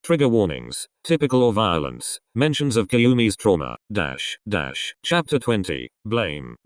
Trigger warnings. Typical or violence. Mentions of Kyuumi's trauma. Chapter 20. Blame.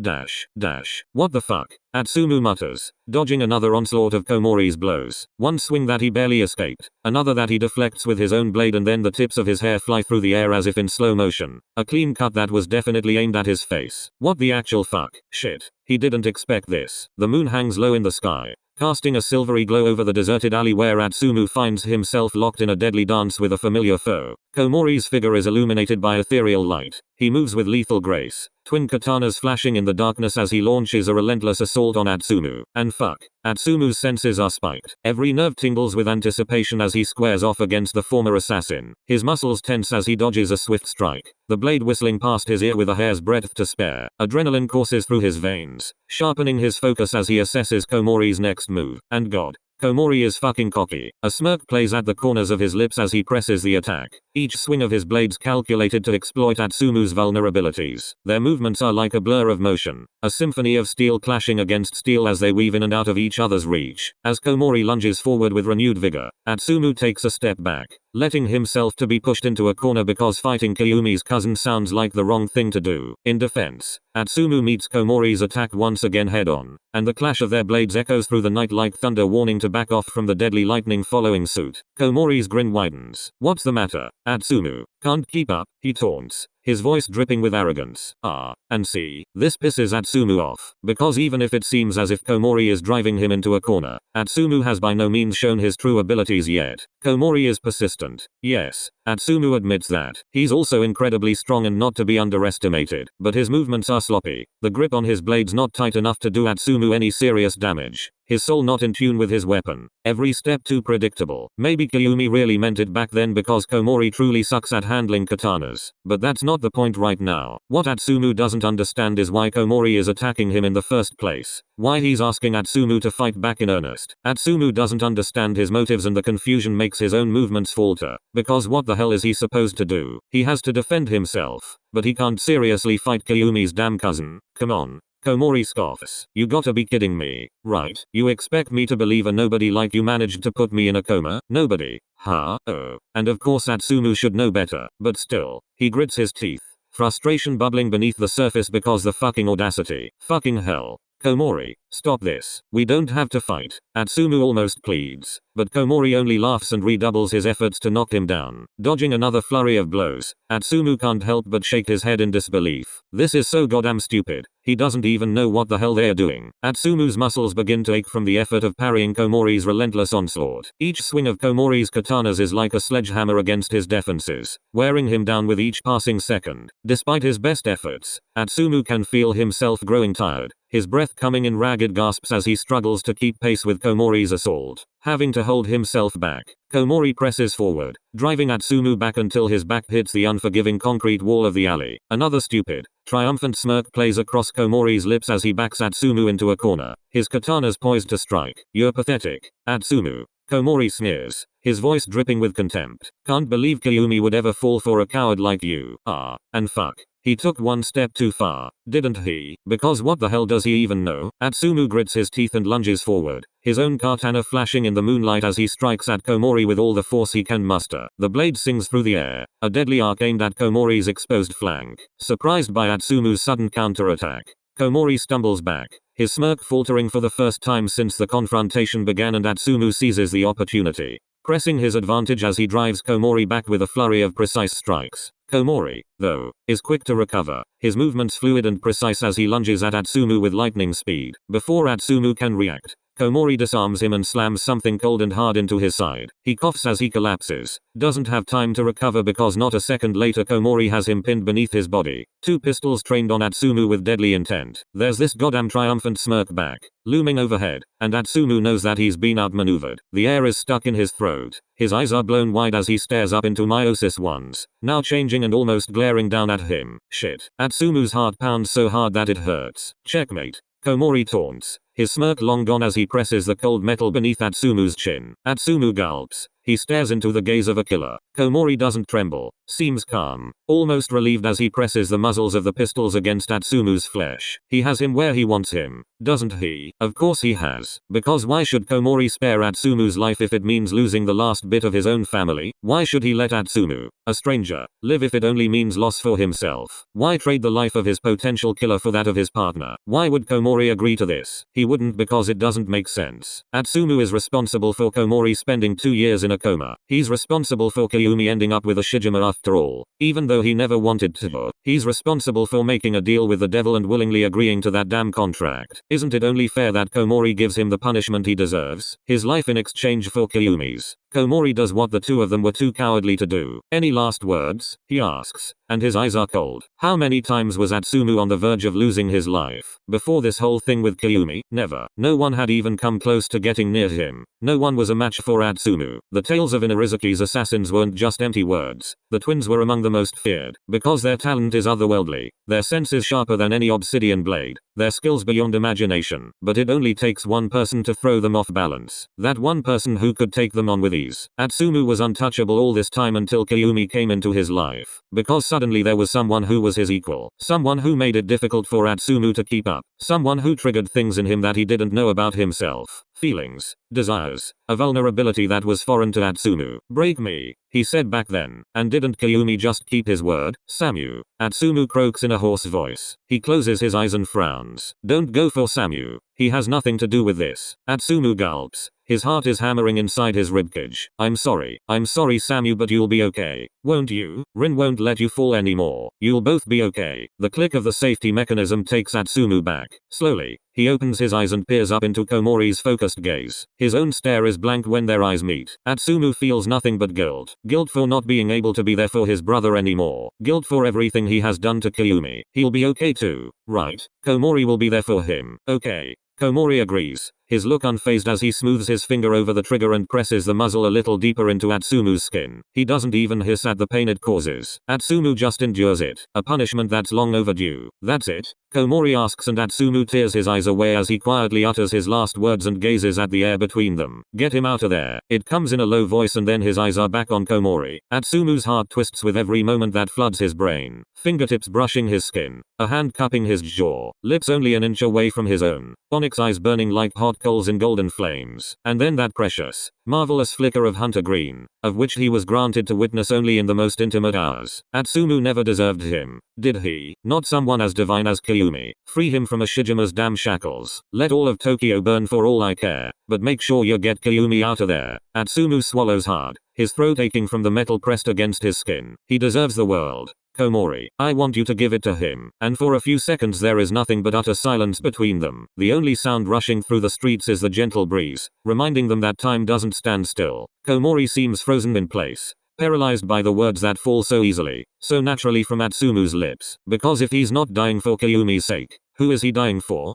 What the fuck? Atsumu mutters, dodging another onslaught of Komori's blows. One swing that he barely escaped. Another that he deflects with his own blade, and then the tips of his hair fly through the air as if in slow motion. A clean cut that was definitely aimed at his face. What the actual fuck? Shit. He didn't expect this. The moon hangs low in the sky, casting a silvery glow over the deserted alley where Atsumu finds himself locked in a deadly dance with a familiar foe. Komori's figure is illuminated by ethereal light. He moves with lethal grace, twin katanas flashing in the darkness as he launches a relentless assault on Atsumu. And fuck, Atsumu's senses are spiked. Every nerve tingles with anticipation as he squares off against the former assassin. His muscles tense as he dodges a swift strike, the blade whistling past his ear with a hair's breadth to spare. Adrenaline courses through his veins, sharpening his focus as he assesses Komori's next move. And god, Komori is fucking cocky. A smirk plays at the corners of his lips as he presses the attack, each swing of his blades calculated to exploit Atsumu's vulnerabilities. Their movements are like a blur of motion, a symphony of steel clashing against steel as they weave in and out of each other's reach. As Komori lunges forward with renewed vigor, Atsumu takes a step back, letting himself to be pushed into a corner because fighting Kyuumi's cousin sounds like the wrong thing to do. In defense, Atsumu meets Komori's attack once again head-on, and the clash of their blades echoes through the night like thunder, warning to back off from the deadly lightning following suit. Komori's grin widens. What's the matter, Atsumu? Can't keep up? He taunts, his voice dripping with arrogance. And see, this pisses Atsumu off, because even if it seems as if Komori is driving him into a corner, Atsumu has by no means shown his true abilities yet. Komori is persistent. Yes, Atsumu admits that. He's also incredibly strong and not to be underestimated, but his movements are sloppy, the grip on his blades not tight enough to do Atsumu any serious damage, his soul not in tune with his weapon, every step too predictable. Maybe Kyuumi really meant it back then because Komori truly sucks at handling katanas, but that's not the point right now. What Atsumu doesn't understand is why Komori is attacking him in the first place, why he's asking Atsumu to fight back in earnest. Atsumu doesn't understand his motives, and the confusion makes his own movements falter, because what the hell is he supposed to do? He has to defend himself, but he can't seriously fight Kyuumi's damn cousin. Come on. Komori scoffs. You gotta be kidding me, right? You expect me to believe a nobody like you managed to put me in a coma? Nobody. Huh? Oh. And of course Atsumu should know better, but still, he grits his teeth, frustration bubbling beneath the surface because the fucking audacity. Fucking hell. Komori, stop this. We don't have to fight, Atsumu almost pleads, but Komori only laughs and redoubles his efforts to knock him down. Dodging another flurry of blows, Atsumu can't help but shake his head in disbelief. This is so goddamn stupid. He doesn't even know what the hell they're doing. Atsumu's muscles begin to ache from the effort of parrying Komori's relentless onslaught. Each swing of Komori's katanas is like a sledgehammer against his defenses, wearing him down with each passing second. Despite his best efforts, Atsumu can feel himself growing tired, his breath coming in ragged gasps as he struggles to keep pace with Komori's assault. Having to hold himself back, Komori presses forward, driving Atsumu back until his back hits the unforgiving concrete wall of the alley. Another stupid, triumphant smirk plays across Komori's lips as he backs Atsumu into a corner, his katanas poised to strike. You're pathetic, Atsumu. Komori sneers, his voice dripping with contempt. Can't believe Kyuumi would ever fall for a coward like you. And fuck. He took one step too far, didn't he? Because what the hell does he even know? Atsumu grits his teeth and lunges forward, his own katana flashing in the moonlight as he strikes at Komori with all the force he can muster. The blade sings through the air, a deadly arc aimed at Komori's exposed flank. Surprised by Atsumu's sudden counterattack, Komori stumbles back, his smirk faltering for the first time since the confrontation began, and Atsumu seizes the opportunity, pressing his advantage as he drives Komori back with a flurry of precise strikes. Komori, though, is quick to recover, his movements fluid and precise as he lunges at Atsumu with lightning speed. Before Atsumu can react, Komori disarms him and slams something cold and hard into his side. He coughs as he collapses, doesn't have time to recover because not a second later Komori has him pinned beneath his body, two pistols trained on Atsumu with deadly intent. There's this goddamn triumphant smirk back, looming overhead, and Atsumu knows that he's been outmaneuvered. The air is stuck in his throat, his eyes are blown wide as he stares up into Meiosis ones, now changing and almost glaring down at him. Shit. Atsumu's heart pounds so hard that it hurts. Checkmate. Komori taunts, his smirk long gone as he presses the cold metal beneath Atsumu's chin. Atsumu gulps. He stares into the gaze of a killer. Komori doesn't tremble, seems calm, almost relieved as he presses the muzzles of the pistols against Atsumu's flesh. He has him where he wants him, doesn't he? Of course he has. Because why should Komori spare Atsumu's life if it means losing the last bit of his own family? Why should he let Atsumu, a stranger, live if it only means loss for himself? Why trade the life of his potential killer for that of his partner? Why would Komori agree to this? He wouldn't because it doesn't make sense. Atsumu is responsible for Komori spending 2 years in a coma. He's responsible for Kyumi ending up with a Shijima after all. Even though he never wanted to. He's responsible for making a deal with the devil and willingly agreeing to that damn contract. Isn't it only fair that Komori gives him the punishment he deserves? His life in exchange for Kyumi's. Komori does what the two of them were too cowardly to do. Any last words? He asks. And his eyes are cold. How many times was Atsumu on the verge of losing his life? Before this whole thing with Kyumi? Never. No one had even come close to getting near him. No one was a match for Atsumu. The tales of Inarizuki's assassins weren't just empty words. The twins were among the most feared. Because their talent is otherworldly. Their sense is sharper than any obsidian blade. Their skills beyond imagination. But it only takes one person to throw them off balance. That one person who could take them on with ease. Atsumu was untouchable all this time until Kyumi came into his life. Because suddenly there was someone who was his equal. Someone who made it difficult for Atsumu to keep up. Someone who triggered things in him that he didn't know about himself. Feelings, desires, a vulnerability that was foreign to Atsumu. Break me, he said back then. And didn't Kyumi just keep his word? Samu. Atsumu croaks in a hoarse voice. He closes his eyes and frowns. Don't go for Samu. He has nothing to do with this. Atsumu gulps. His heart is hammering inside his ribcage. I'm sorry Samu, but you'll be okay. Won't you? Rin won't let you fall anymore. You'll both be okay. The click of the safety mechanism takes Atsumu back. Slowly, he opens his eyes and peers up into Komori's focused gaze. His own stare is blank when their eyes meet. Atsumu feels nothing but guilt. Guilt for not being able to be there for his brother anymore. Guilt for everything he has done to Kyumi. He'll be okay too, right? Komori will be there for him. Okay. Komori agrees, his look unfazed as he smooths his finger over the trigger and presses the muzzle a little deeper into Atsumu's skin. He doesn't even hiss at the pain it causes. Atsumu just endures it, a punishment that's long overdue. That's it? Komori asks, and Atsumu tears his eyes away as he quietly utters his last words and gazes at the air between them. Get him out of there. It comes in a low voice and then his eyes are back on Komori. Atsumu's heart twists with every moment that floods his brain. Fingertips brushing his skin, a hand cupping his jaw, lips only an inch away from his own, onyx eyes burning like hot coals in golden flames. And then that precious, marvelous flicker of hunter green, of which he was granted to witness only in the most intimate hours. Atsumu never deserved him, did he? Not someone as divine as Kyumi. Free him from Ashijima's damn shackles. Let all of Tokyo burn for all I care. But make sure you get Kyumi out of there. Atsumu swallows hard, his throat aching from the metal pressed against his skin. He deserves the world. Komori, I want you to give it to him. And for a few seconds there is nothing but utter silence between them. The only sound rushing through the streets is the gentle breeze, reminding them that time doesn't stand still. Komori seems frozen in place, paralyzed by the words that fall so easily, so naturally from Atsumu's lips. Because if he's not dying for Kyumi's sake, who is he dying for?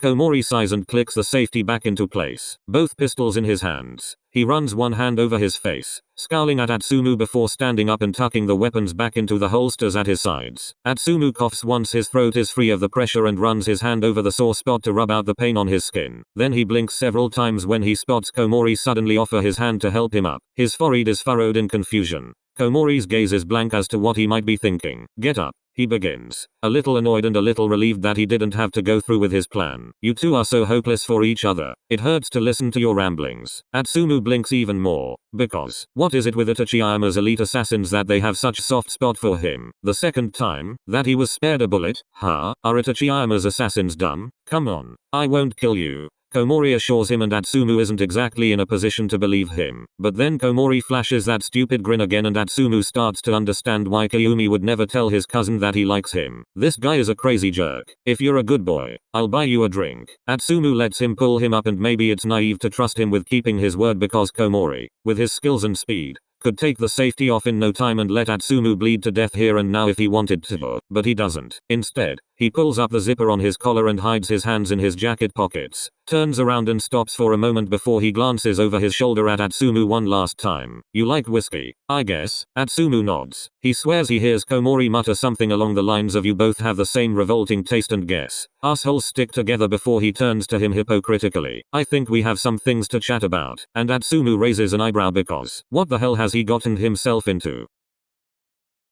Komori sighs and clicks the safety back into place, both pistols in his hands. He runs one hand over his face, scowling at Atsumu before standing up and tucking the weapons back into the holsters at his sides. Atsumu coughs once his throat is free of the pressure and runs his hand over the sore spot to rub out the pain on his skin. Then he blinks several times when he spots Komori suddenly offer his hand to help him up. His forehead is furrowed in confusion. Komori's gaze is blank as to what he might be thinking. Get up, he begins, a little annoyed and a little relieved that he didn't have to go through with his plan. You two are so hopeless for each other. It hurts to listen to your ramblings. Atsumu blinks even more. Because, what is it with Itachiama's elite assassins that they have such soft spot for him? The second time that he was spared a bullet? Are Itachiama's assassins dumb? Come on. I won't kill you. Komori assures him, and Atsumu isn't exactly in a position to believe him. But then Komori flashes that stupid grin again and Atsumu starts to understand why Kyumi would never tell his cousin that he likes him. This guy is a crazy jerk. If you're a good boy, I'll buy you a drink. Atsumu lets him pull him up, and maybe it's naive to trust him with keeping his word because Komori, with his skills and speed, could take the safety off in no time and let Atsumu bleed to death here and now if he wanted to, but he doesn't. Instead, He pulls up the zipper on his collar and hides his hands in his jacket pockets, turns around and stops for a moment before he glances over his shoulder at Atsumu one last time. You like whiskey, I guess? Atsumu nods. He swears he hears Komori mutter something along the lines of you both have the same revolting taste and guess assholes stick together before he turns to him hypocritically. I think we have some things to chat about. And Atsumu raises an eyebrow because what the hell has he gotten himself into?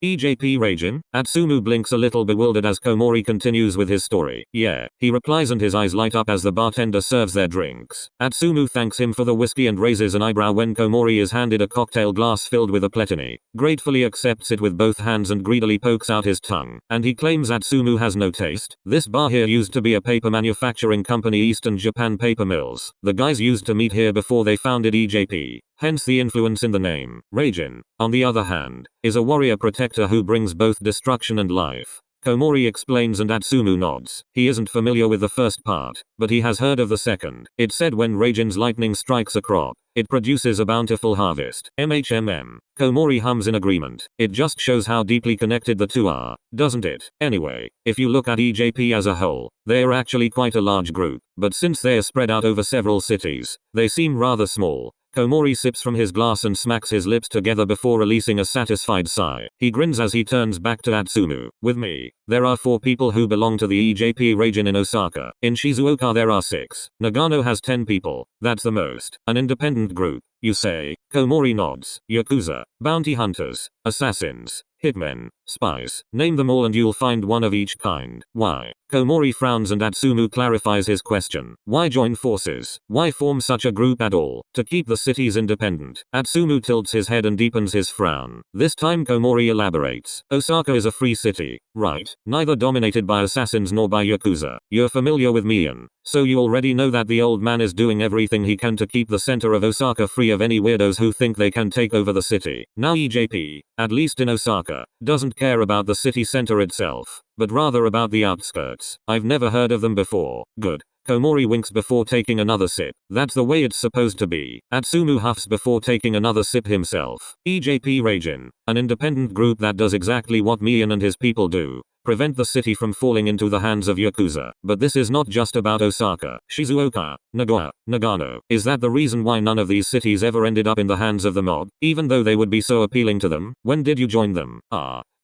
𝒑𝒍𝒂𝒄𝒆𝒅𝒊𝒕𝒔. Atsumu blinks a little bewildered as Komori continues with his story. Yeah, he replies and his eyes light up as the bartender serves their drinks. Atsumu thanks him for the whiskey and raises an eyebrow when Komori is handed a cocktail glass filled with 𝒑𝒑𝒔. Gratefully accepts it with both hands and greedily pokes out his tongue. And he claims Atsumu has no taste. This bar here used to be a paper manufacturing company, Eastern Japan Paper Mills. The guys used to meet here before they founded 𝒑𝒍𝒂𝒄𝒆𝒅𝒊𝒕𝒔. Hence the influence in the name. Raijin, on the other hand, is a warrior protector who brings both destruction and life. Komori explains and Atsumu nods. He isn't familiar with the first part, but he has heard of the second. It said when Raijin's lightning strikes a crop, it produces a bountiful harvest. Komori hums in agreement. It just shows how deeply connected the two are, doesn't it? Anyway, if you look at 𝒑𝒍𝒂𝒄𝒆𝒅 as a whole, they are actually quite a large group, but since they are spread out over several cities, they seem rather small. Komori sips from his glass and smacks his lips together before releasing a satisfied sigh. He grins as he turns back to Atsumu. With me, there are 4 people who belong to the 𝒑𝒍𝒂𝒄𝒆𝒅 region in Osaka. In Shizuoka there are 6. Nagano has 10 people. That's the most. An independent group, you say? Komori nods. Yakuza, bounty hunters, assassins, hitmen, spies. Name them all and you'll find one of each kind. Why? Komori frowns and Atsumu clarifies his question. Why join forces? Why form such a group at all? To keep the cities independent. Atsumu tilts his head and deepens his frown. This time Komori elaborates. Osaka is a free city, right? Neither dominated by assassins nor by Yakuza. You're familiar with Mian, so you already know that the old man is doing everything he can to keep the center of Osaka free of any weirdos who think they can take over the city. Now 𝒑𝒍𝒂𝒄𝒆𝒅, at least in Osaka, doesn't care about the city center itself, but rather about the outskirts. I've never heard of them before. Good. Komori winks before taking another sip. That's the way it's supposed to be. Atsumu huffs before taking another sip himself. 𝒑𝒍𝒂𝒄𝒆𝒅 region, an independent group that does exactly what Mian and his people do. Prevent the city from falling into the hands of Yakuza. But this is not just about Osaka. Shizuoka, Nagoya, Nagano. Is that the reason why none of these cities ever ended up in the hands of the mob, even though they would be so appealing to them? When did you join them?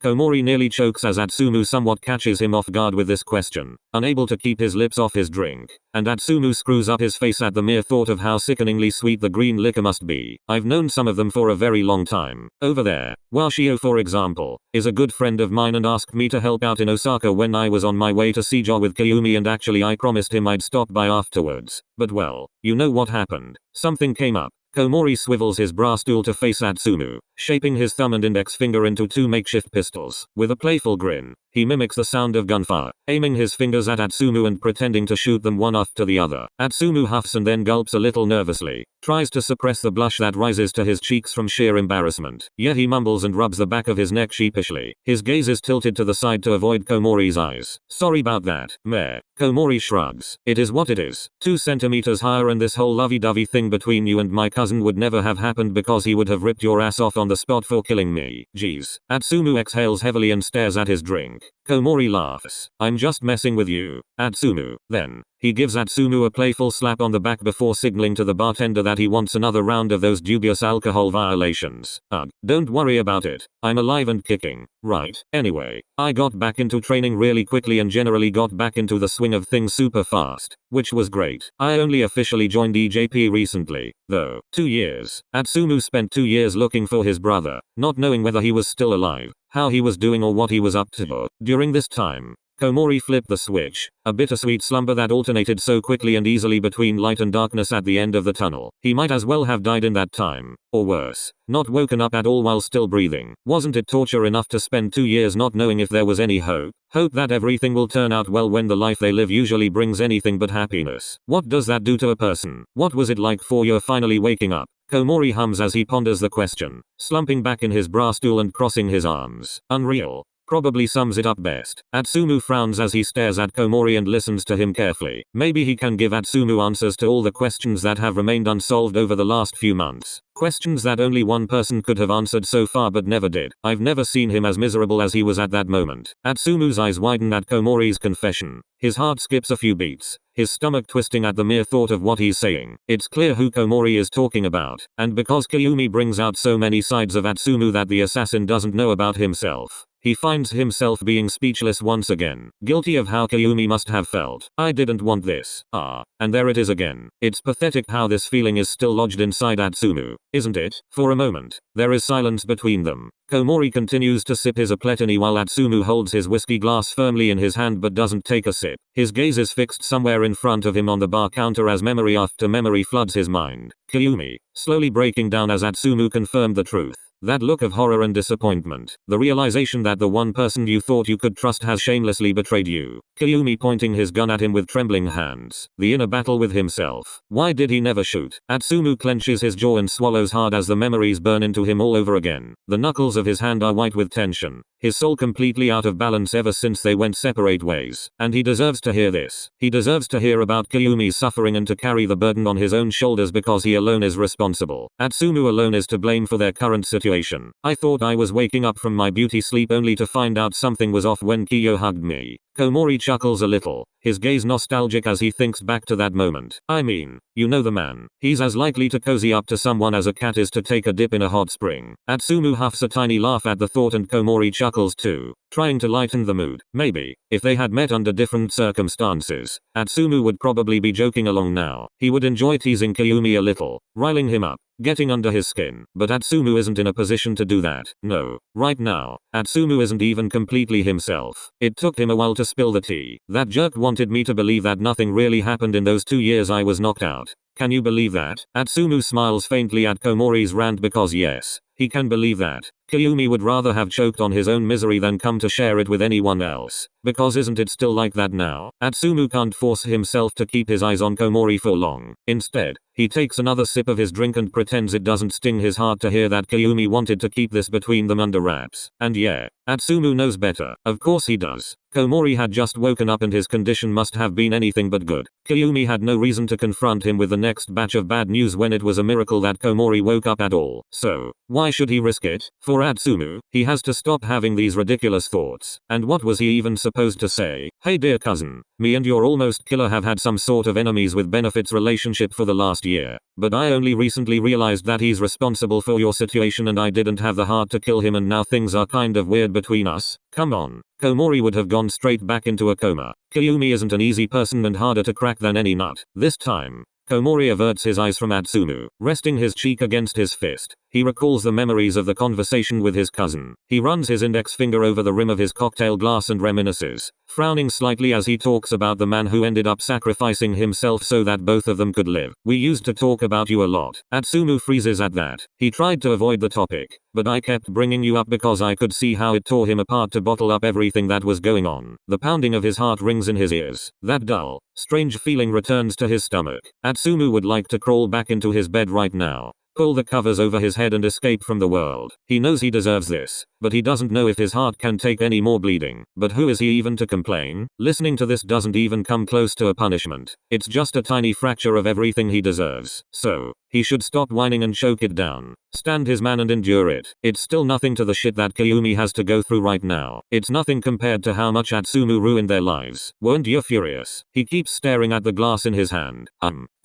Komori nearly chokes as Atsumu somewhat catches him off guard with this question, unable to keep his lips off his drink, and Atsumu screws up his face at the mere thought of how sickeningly sweet the green liquor must be. I've known some of them for a very long time. Over there, Washio for example, is a good friend of mine and asked me to help out in Osaka when I was on my way to Seijo with Kayumi, and actually I promised him I'd stop by afterwards. But well, you know what happened. Something came up. Komori swivels his brass stool to face Atsumu, shaping his thumb and index finger into 2 makeshift pistols. With a playful grin, he mimics the sound of gunfire, aiming his fingers at Atsumu and pretending to shoot them one after the other. Atsumu huffs and then gulps a little nervously, tries to suppress the blush that rises to his cheeks from sheer embarrassment. Yet he mumbles and rubs the back of his neck sheepishly. His gaze is tilted to the side to avoid Komori's eyes. Sorry about that, meh. Komori shrugs. It is what it is. 2 centimeters higher and this whole lovey-dovey thing between you and my cousin would never have happened because he would have ripped your ass off on the spot for killing me. Jeez. Atsumu exhales heavily and stares at his drink. Komori laughs. I'm just messing with you, Atsumu. Then, he gives Atsumu a playful slap on the back before signaling to the bartender that he wants another round of those dubious alcohol violations. Ugh. Don't worry about it. I'm alive and kicking. Right. Anyway, I got back into training really quickly and generally got back into the swing of things super fast, which was great. I only officially joined 𝒑𝒍𝒂𝒄𝒆𝒅 recently, though. 2 years. Atsumu spent 2 years looking for his brother, not knowing whether he was still alive, how he was doing or what he was up to. During this time, Komori flipped the switch, a bittersweet slumber that alternated so quickly and easily between light and darkness at the end of the tunnel. He might as well have died in that time, or worse, not woken up at all while still breathing. Wasn't it torture enough to spend 2 years not knowing if there was any hope? Hope that everything will turn out well when the life they live usually brings anything but happiness. What does that do to a person? What was it like for you finally waking up? Komori hums as he ponders the question, slumping back in his brass stool and crossing his arms. Unreal. Probably sums it up best. Atsumu frowns as he stares at Komori and listens to him carefully. Maybe he can give Atsumu answers to all the questions that have remained unsolved over the last few months. Questions that only one person could have answered so far but never did. I've never seen him as miserable as he was at that moment. Atsumu's eyes widen at Komori's confession. His heart skips a few beats, his stomach twisting at the mere thought of what he's saying. It's clear who Komori is talking about, and because Kyumi brings out so many sides of Atsumu that the assassin doesn't know about himself, he finds himself being speechless once again, guilty of how Kyumi must have felt. I didn't want this. And there it is again. It's pathetic how this feeling is still lodged inside Atsumu, isn't it? For a moment, there is silence between them. Komori continues to sip his 𝒑𝒑𝒔 while Atsumu holds his whiskey glass firmly in his hand but doesn't take a sip. His gaze is fixed somewhere in front of him on the bar counter as memory after memory floods his mind. Kyumi, slowly breaking down as Atsumu confirmed the truth. That look of horror and disappointment. The realization that the one person you thought you could trust has shamelessly betrayed you. Kyumi pointing his gun at him with trembling hands. The inner battle with himself. Why did he never shoot? Atsumu clenches his jaw and swallows hard as the memories burn into him all over again. The knuckles of his hand are white with tension. His soul completely out of balance ever since they went separate ways. And he deserves to hear this. He deserves to hear about Kyumi's suffering and to carry the burden on his own shoulders because he alone is responsible. Atsumu alone is to blame for their current situation. I thought I was waking up from my beauty sleep only to find out something was off when Kyo hugged me. Komori chuckles a little, his gaze nostalgic as he thinks back to that moment. I mean, you know the man. He's as likely to cozy up to someone as a cat is to take a dip in a hot spring. Atsumu huffs a tiny laugh at the thought and Komori chuckles too, trying to lighten the mood. Maybe, if they had met under different circumstances, Atsumu would probably be joking along now. He would enjoy teasing Kyumi a little, riling him up, getting under his skin. But Atsumu isn't in a position to do that. No. Right now, Atsumu isn't even completely himself. It took him a while to spill the tea. That jerk wanted me to believe that nothing really happened in those 2 years I was knocked out. Can you believe that? Atsumu smiles faintly at Komori's rant because yes, he can believe that. Kyumi would rather have choked on his own misery than come to share it with anyone else. Because isn't it still like that now? Atsumu can't force himself to keep his eyes on Komori for long. Instead, he takes another sip of his drink and pretends it doesn't sting his heart to hear that Kyumi wanted to keep this between them under wraps. And yeah, Atsumu knows better. Of course he does. Komori had just woken up and his condition must have been anything but good. Kyumi had no reason to confront him with the next batch of bad news when it was a miracle that Komori woke up at all. So, why should he risk it? For Atsumu, he has to stop having these ridiculous thoughts. And what was he even supposed to say? Hey dear cousin, me and your almost killer have had some sort of enemies with benefits relationship for the last year. But I only recently realized that he's responsible for your situation and I didn't have the heart to kill him and now things are kind of weird between us. Come on. Komori would have gone straight back into a coma. Kyumi isn't an easy person and harder to crack than any nut. This time, Komori averts his eyes from Atsumu, resting his cheek against his fist. He recalls the memories of the conversation with his cousin. He runs his index finger over the rim of his cocktail glass and reminisces, frowning slightly as he talks about the man who ended up sacrificing himself so that both of them could live. We used to talk about you a lot. Atsumu freezes at that. He tried to avoid the topic, but I kept bringing you up because I could see how it tore him apart to bottle up everything that was going on. The pounding of his heart rings in his ears. That dull, strange feeling returns to his stomach. Atsumu would like to crawl back into his bed right now, pull the covers over his head and escape from the world. He knows he deserves this, but he doesn't know if his heart can take any more bleeding. But who is he even to complain? Listening to this doesn't even come close to a punishment. It's just a tiny fracture of everything he deserves. So, he should stop whining and choke it down. Stand his man and endure it. It's still nothing to the shit that Kyumi has to go through right now. It's nothing compared to how much Atsumu ruined their lives. Weren't you furious? He keeps staring at the glass in his hand.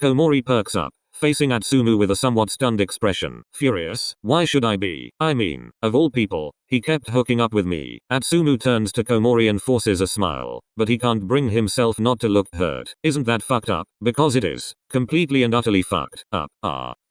Komori perks up, facing Atsumu with a somewhat stunned expression. Furious? Why should I be? I mean, of all people, he kept hooking up with me. Atsumu turns to Komori and forces a smile, but he can't bring himself not to look hurt. Isn't that fucked up? Because it is. Completely and utterly fucked up.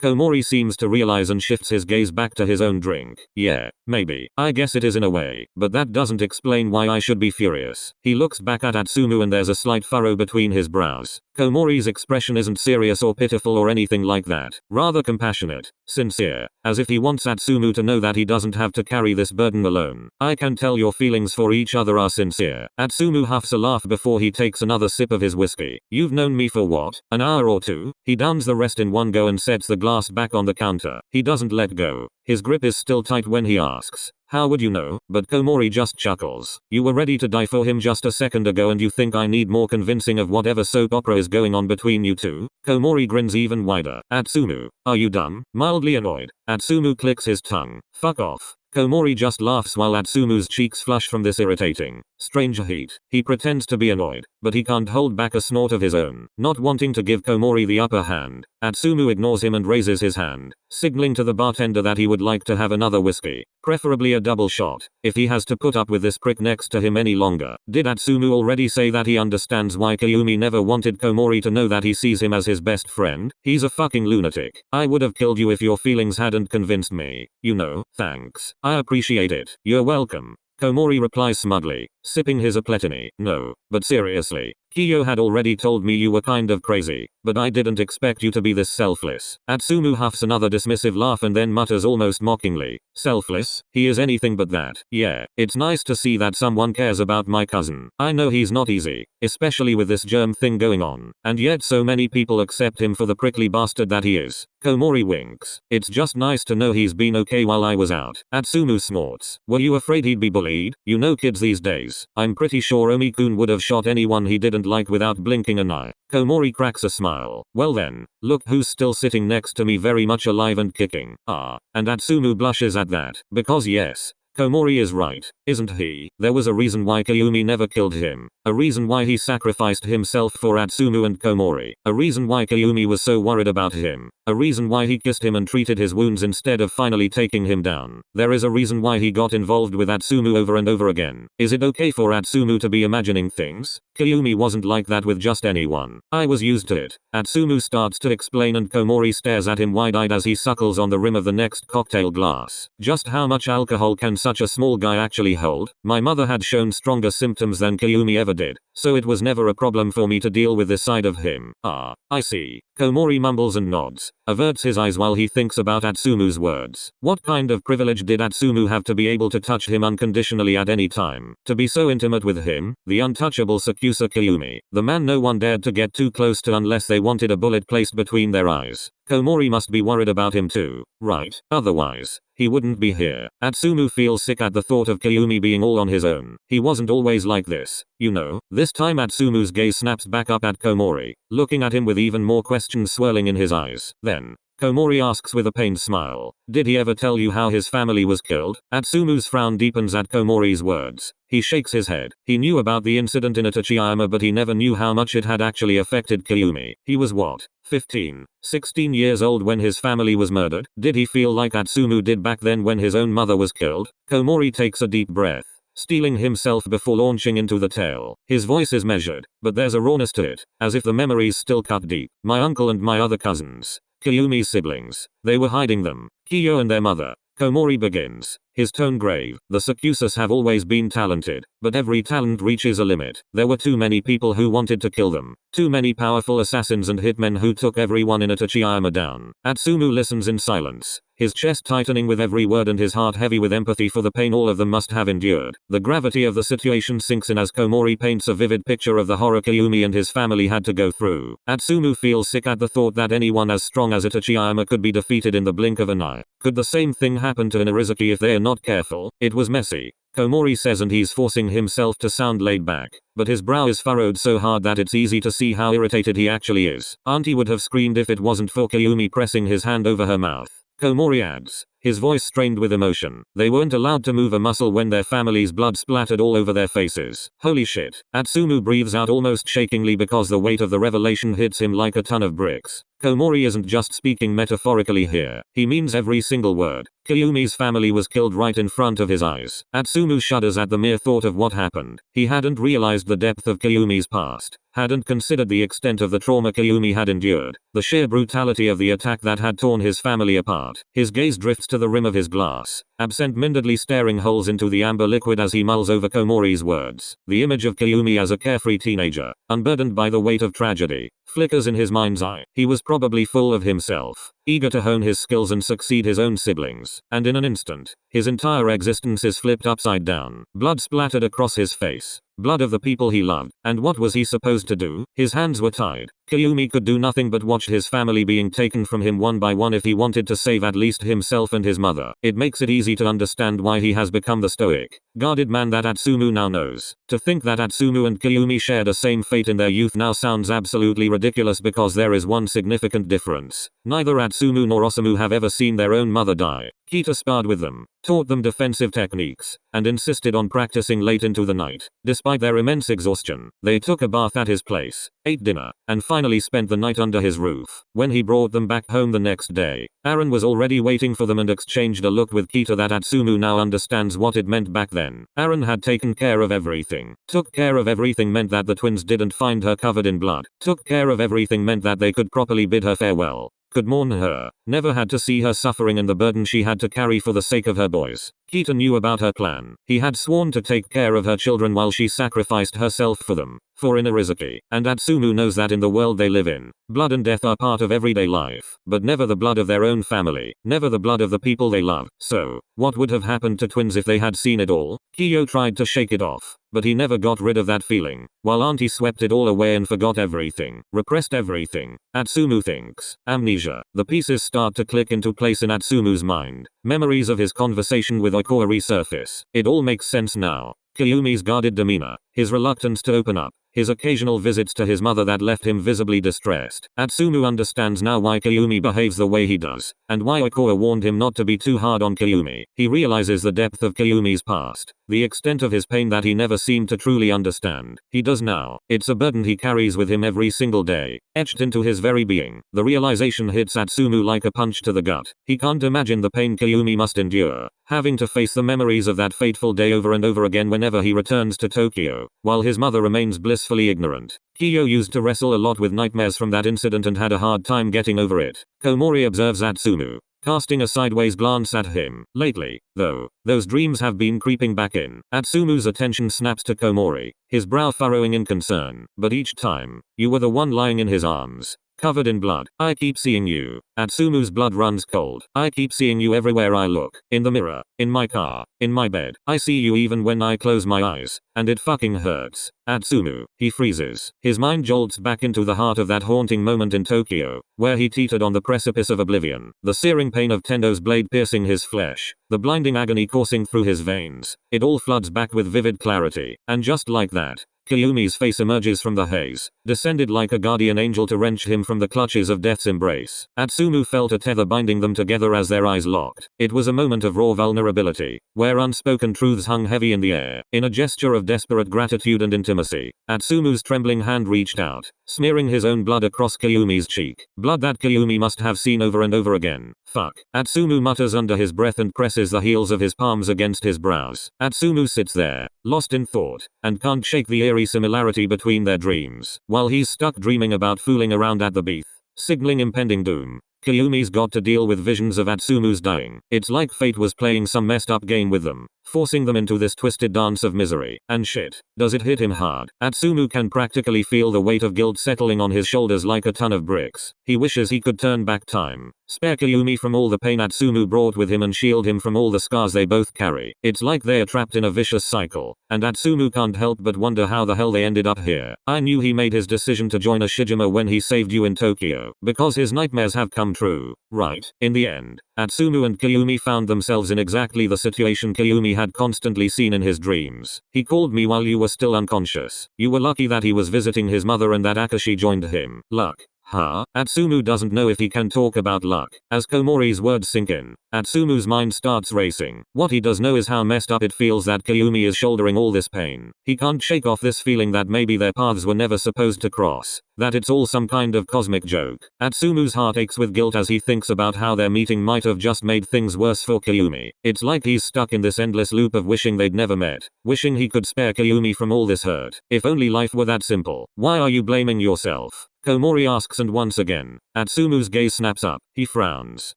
Komori seems to realize and shifts his gaze back to his own drink. Yeah, maybe. I guess it is in a way, but that doesn't explain why I should be furious. He looks back at Atsumu and there's a slight furrow between his brows. Komori's expression isn't serious or pitiful or anything like that. Rather compassionate, sincere, as if he wants Atsumu to know that he doesn't have to carry this burden alone. I can tell your feelings for each other are sincere. Atsumu huffs a laugh before he takes another sip of his whiskey. You've known me for what? An hour or two? He downs the rest in one go and sets the glass back on the counter. He doesn't let go. His grip is still tight when he asks, How would you know? But Komori just chuckles. You were ready to die for him just a second ago and you think I need more convincing of whatever soap opera is going on between you two? Komori grins even wider. Atsumu, are you dumb? Mildly annoyed, Atsumu clicks his tongue. Fuck off. Komori just laughs while Atsumu's cheeks flush from this irritating, strange heat. He pretends to be annoyed, but he can't hold back a snort of his own. Not wanting to give Komori the upper hand, Atsumu ignores him and raises his hand, signaling to the bartender that he would like to have another whiskey, preferably a double shot, if he has to put up with this prick next to him any longer. Did Atsumu already say that he understands why Kyumi never wanted Komori to know that he sees him as his best friend? He's a fucking lunatic. I would have killed you if your feelings hadn't convinced me. You know, thanks. I appreciate it. You're welcome. Komori replies smugly, sipping his 𝒑𝒑𝒔. No, but seriously, Kyo had already told me you were kind of crazy, but I didn't expect you to be this selfless. Atsumu huffs another dismissive laugh and then mutters almost mockingly, selfless? He is anything but that. Yeah, it's nice to see that someone cares about my cousin. I know he's not easy, especially with this germ thing going on, and yet so many people accept him for the prickly bastard that he is. Komori winks. It's just nice to know he's been okay while I was out. Atsumu snorts. Were you afraid he'd be bullied? You know kids these days. I'm pretty sure Omi-kun would have shot anyone he didn't like without blinking an eye. Komori cracks a smile. Well then, look who's still sitting next to me very much alive and kicking. Ah, and Atsumu blushes at that, because yes, Komori is right, isn't he? There was a reason why Kyumi never killed him. A reason why he sacrificed himself for Atsumu and Komori. A reason why Kyumi was so worried about him. A reason why he kissed him and treated his wounds instead of finally taking him down. There is a reason why he got involved with Atsumu over and over again. Is it okay for Atsumu to be imagining things? Kyumi wasn't like that with just anyone. I was used to it. Atsumu starts to explain and Komori stares at him wide-eyed as he suckles on the rim of the next cocktail glass. Just how much alcohol can such a small guy actually hold? My mother had shown stronger symptoms than Kyumi ever did, so it was never a problem for me to deal with this side of him. Ah, I see. Komori mumbles and nods, averts his eyes while he thinks about Atsumu's words. What kind of privilege did Atsumu have to be able to touch him unconditionally at any time? To be so intimate with him, the untouchable Kyumi, the man no one dared to get too close to unless they wanted a bullet placed between their eyes. Komori must be worried about him too, right? Otherwise, he wouldn't be here. Atsumu feels sick at the thought of Kyumi being all on his own. He wasn't always like this, you know. This time Atsumu's gaze snaps back up at Komori, looking at him with even more questions swirling in his eyes. Then, Komori asks with a pained smile, did he ever tell you how his family was killed? Atsumu's frown deepens at Komori's words. He shakes his head. He knew about the incident in Itachi-yama but he never knew how much it had actually affected Kyumi. He was what? 15, 16 years old when his family was murdered? Did he feel like Atsumu did back then when his own mother was killed? Komori takes a deep breath, steeling himself before launching into the tale. His voice is measured, but there's a rawness to it, as if the memories still cut deep. My uncle and my other cousins, Kyumi's siblings, they were hiding them. Kyo and their mother. Komori begins, his tone grave. The 𝒂𝒂𝒂𝒔 have always been talented, but every talent reaches a limit. There were too many people who wanted to kill them. Too many powerful assassins and hitmen who took everyone in Itachi-yama down. Atsumu listens in silence, his chest tightening with every word and his heart heavy with empathy for the pain all of them must have endured. The gravity of the situation sinks in as Komori paints a vivid picture of the horror Kyumi and his family had to go through. Atsumu feels sick at the thought that anyone as strong as Itachi-yama could be defeated in the blink of an eye. Could the same thing happen to an Irizuki if they are not careful? It was messy, Komori says, and he's forcing himself to sound laid back, but his brow is furrowed so hard that it's easy to see how irritated he actually is. Auntie would have screamed if it wasn't for Kyumi pressing his hand over her mouth. Komori adds, his voice strained with emotion. They weren't allowed to move a muscle when their family's blood splattered all over their faces. Holy shit. Atsumu breathes out almost shakingly because the weight of the revelation hits him like a ton of bricks. Komori isn't just speaking metaphorically here. He means every single word. Kyumi's family was killed right in front of his eyes. Atsumu shudders at the mere thought of what happened. He hadn't realized the depth of Kyumi's past, hadn't considered the extent of the trauma Kyumi had endured, the sheer brutality of the attack that had torn his family apart. His gaze drifts to the rim of his glass, absent-mindedly staring holes into the amber liquid as he mulls over Komori's words. The image of Kyumi as a carefree teenager, unburdened by the weight of tragedy, flickers in his mind's eye. He was probably full of himself, eager to hone his skills and succeed his own siblings, and in an instant, his entire existence is flipped upside down. Blood splattered across his face. Blood of the people he loved. And what was he supposed to do? His hands were tied. Kayumi could do nothing but watch his family being taken from him one by one if he wanted to save at least himself and his mother. It makes it easy to understand why he has become the stoic, guarded man that Atsumu now knows. To think that Atsumu and Kayumi shared the same fate in their youth now sounds absolutely ridiculous because there is one significant difference. Neither Atsumu nor Osamu have ever seen their own mother die. Kita sparred with them, taught them defensive techniques, and insisted on practicing late into the night. Despite their immense exhaustion, they took a bath at his place, ate dinner, and finally spent the night under his roof. When he brought them back home the next day, Aaron was already waiting for them and exchanged a look with Kita that Atsumu now understands what it meant back then. Aaron had taken care of everything. Took care of everything meant that the twins didn't find her covered in blood. Took care of everything meant that they could properly bid her farewell. Could mourn her, never had to see her suffering and the burden she had to carry for the sake of her boys. Kita knew about her plan. He had sworn to take care of her children while she sacrificed herself for them, for Inarizaki, and Atsumu knows that in the world they live in, blood and death are part of everyday life, but never the blood of their own family, never the blood of the people they love. So, what would have happened to twins if they had seen it all? Kiyo tried to shake it off, but he never got rid of that feeling, while Auntie swept it all away and forgot everything, repressed everything. Atsumu thinks. Amnesia. The pieces start to click into place in Atsumu's mind. Memories of his conversation with 𝒑𝒂𝒄𝒆𝒅𝒊𝒕𝒔. It all makes sense now. Kayumi's guarded demeanor, his reluctance to open up, his occasional visits to his mother that left him visibly distressed. Atsumu understands now why Kayumi behaves the way he does, and why Ikuo warned him not to be too hard on Kayumi. He realizes the depth of Kayumi's past, the extent of his pain that he never seemed to truly understand. He does now. It's a burden he carries with him every single day, etched into his very being. The realization hits Atsumu like a punch to the gut. He can't imagine the pain Kayumi must endure, having to face the memories of that fateful day over and over again whenever he returns to Tokyo, while his mother remains blissfully ignorant. Kiyo used to wrestle a lot with nightmares from that incident and had a hard time getting over it. Komori observes Atsumu, casting a sideways glance at him. Lately, though, those dreams have been creeping back in. Atsumu's attention snaps to Komori, his brow furrowing in concern. But each time, you were the one lying in his arms, covered in blood. I keep seeing you. Atsumu's blood runs cold. I keep seeing you everywhere I look. In the mirror, in my car, in my bed. I see you even when I close my eyes, and it fucking hurts. Atsumu. He freezes. His mind jolts back into the heart of that haunting moment in Tokyo, where he teetered on the precipice of oblivion. The searing pain of Tendo's blade piercing his flesh, the blinding agony coursing through his veins. It all floods back with vivid clarity. And just like that, Kayumi's face emerges from the haze, descended like a guardian angel to wrench him from the clutches of death's embrace. Atsumu felt a tether binding them together as their eyes locked. It was a moment of raw vulnerability, where unspoken truths hung heavy in the air. In a gesture of desperate gratitude and intimacy, Atsumu's trembling hand reached out, smearing his own blood across Kayumi's cheek. Blood that Kayumi must have seen over and over again. Fuck. Atsumu mutters under his breath and presses the heels of his palms against his brows. Atsumu sits there, lost in thought, and can't shake the eerie similarity between their dreams. While he's stuck dreaming about fooling around at the beach, signaling impending doom, Kayumi's got to deal with visions of Atsumu's dying. It's like fate was playing some messed up game with them, forcing them into this twisted dance of misery. And shit, does it hit him hard. Atsumu can practically feel the weight of guilt settling on his shoulders like a ton of bricks. He wishes he could turn back time, spare Kayumi from all the pain Atsumu brought with him and shield him from all the scars they both carry. It's like they're trapped in a vicious cycle, and Atsumu can't help but wonder how the hell they ended up here. I knew he made his decision to join Ashijima when he saved you in Tokyo, because his nightmares have come true, right? In the end, Atsumu and Kayumi found themselves in exactly the situation Kayumi had constantly seen in his dreams. He called me while you were still unconscious. You were lucky that he was visiting his mother and that Akashi joined him. Luck. Huh? Atsumu doesn't know if he can talk about luck. As Komori's words sink in, Atsumu's mind starts racing. What he does know is how messed up it feels that Kayumi is shouldering all this pain. He can't shake off this feeling that maybe their paths were never supposed to cross, that it's all some kind of cosmic joke. Atsumu's heart aches with guilt as he thinks about how their meeting might have just made things worse for Kayumi. It's like he's stuck in this endless loop of wishing they'd never met, wishing he could spare Kayumi from all this hurt. If only life were that simple. Why are you blaming yourself? Komori asks, and once again, Atsumu's gaze snaps up. He frowns.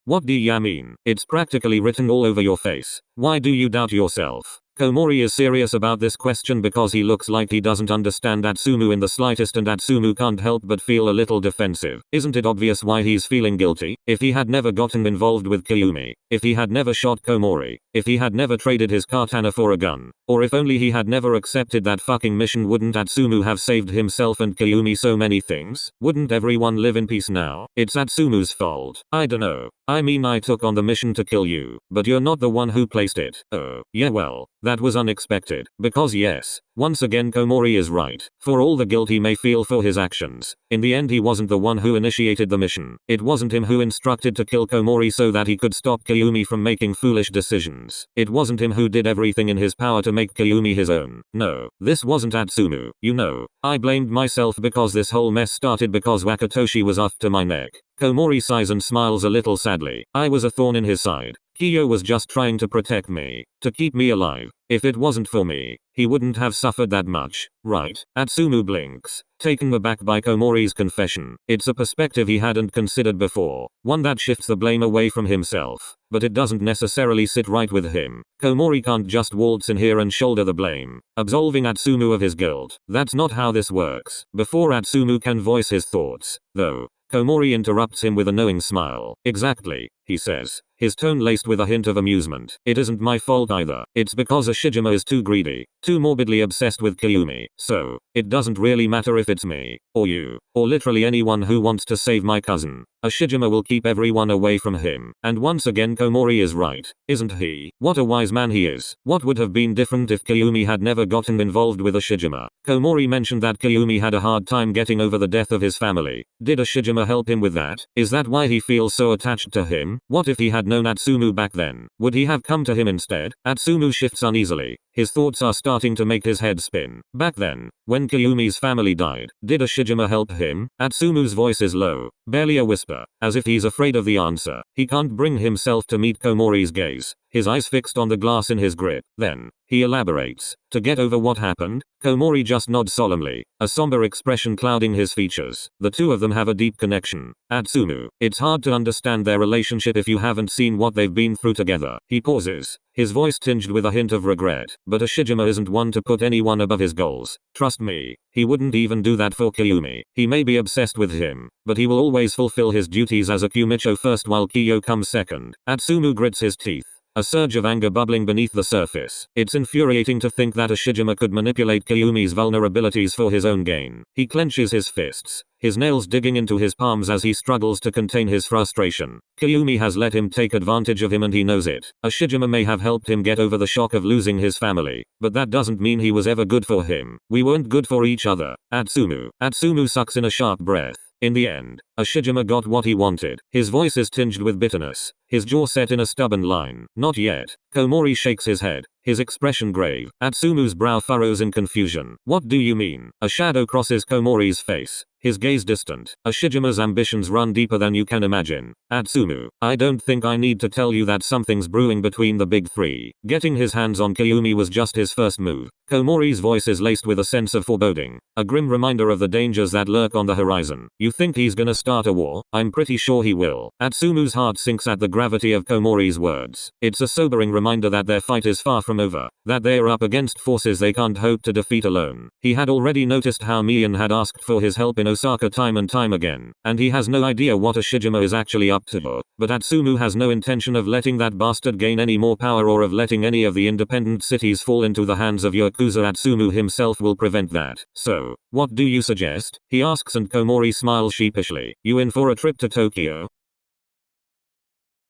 What do ya mean? It's practically written all over your face. Why do you doubt yourself? Komori is serious about this question because he looks like he doesn't understand Atsumu in the slightest, and Atsumu can't help but feel a little defensive. Isn't it obvious why he's feeling guilty? If he had never gotten involved with Kyumi, if he had never shot Komori, if he had never traded his katana for a gun, or if only he had never accepted that fucking mission, wouldn't Atsumu have saved himself and Kyumi so many things? Wouldn't everyone live in peace now? It's Atsumu's fault. I dunno. I mean, I took on the mission to kill you, but you're not the one who placed it. Oh, yeah, well, that was unexpected. Because yes, once again Komori is right. For all the guilt he may feel for his actions, in the end he wasn't the one who initiated the mission. It wasn't him who instructed to kill Komori so that he could stop Kyumi from making foolish decisions. It wasn't him who did everything in his power to make Kyumi his own. No, this wasn't Atsumu. You know, I blamed myself because this whole mess started because Wakatoshi was after my neck. Komori sighs and smiles a little sadly. I was a thorn in his side. Kyo was just trying to protect me, to keep me alive. If it wasn't for me, he wouldn't have suffered that much, right? Atsumu blinks, taken aback by Komori's confession. It's a perspective he hadn't considered before, one that shifts the blame away from himself, but it doesn't necessarily sit right with him. Komori can't just waltz in here and shoulder the blame, absolving Atsumu of his guilt. That's not how this works. Before Atsumu can voice his thoughts, though, Komori interrupts him with a knowing smile. Exactly, he says, his tone laced with a hint of amusement. It isn't my fault either. It's because Ashijima is too greedy, too morbidly obsessed with Kyumi. So, it doesn't really matter if it's me, or you, or literally anyone who wants to save my cousin. Ashijima will keep everyone away from him. And once again Komori is right, isn't he? What a wise man he is. What would have been different if Kyumi had never gotten involved with Ashijima? Komori mentioned that Kyumi had a hard time getting over the death of his family. Did Ashijima help him with that? Is that why he feels so attached to him? What if he had known Atsumu back then? Would he have come to him instead? Atsumu shifts uneasily. His thoughts are starting to make his head spin. Back then, when Kyumi's family died, did Ashijima help him? Atsumu's voice is low, barely a whisper, as if he's afraid of the answer. He can't bring himself to meet Komori's gaze, his eyes fixed on the glass in his grip. Then, he elaborates. To get over what happened? Komori just nods solemnly, a somber expression clouding his features. The two of them have a deep connection. Atsumu, it's hard to understand their relationship if you haven't seen what they've been through together. He pauses, his voice tinged with a hint of regret. But Ashijima isn't one to put anyone above his goals. Trust me, he wouldn't even do that for Kyumi. He may be obsessed with him, but he will always fulfill his duties as a Kumicho first while Kyo comes second. Atsumu grits his teeth, a surge of anger bubbling beneath the surface. It's infuriating to think that Ashijima could manipulate Kyumi's vulnerabilities for his own gain. He clenches his fists, his nails digging into his palms as he struggles to contain his frustration. Kyumi has let him take advantage of him and he knows it. Ashijima may have helped him get over the shock of losing his family, but that doesn't mean he was ever good for him. We weren't good for each other. Atsumu sucks in a sharp breath. In the end, Ashijima got what he wanted. His voice is tinged with bitterness, his jaw set in a stubborn line. Not yet. Komori shakes his head, his expression grave. Atsumu's brow furrows in confusion. What do you mean? A shadow crosses Komori's face, his gaze distant. Ashijima's ambitions run deeper than you can imagine. Atsumu, I don't think I need to tell you that something's brewing between the big three. Getting his hands on Kyumi was just his first move. Komori's voice is laced with a sense of foreboding, a grim reminder of the dangers that lurk on the horizon. You think he's gonna start a war? I'm pretty sure he will. Atsumu's heart sinks at the gravity of Komori's words. It's a sobering reminder that their fight is far from over, that they are up against forces they can't hope to defeat alone. He had already noticed how Mian had asked for his help in Osaka time and time again, and he has no idea what Ashijima is actually up to. But Atsumu has no intention of letting that bastard gain any more power or of letting any of the independent cities fall into the hands of Yakuza. Atsumu himself will prevent that. So, what do you suggest? He asks, and Komori smiles sheepishly. You in for a trip to Tokyo?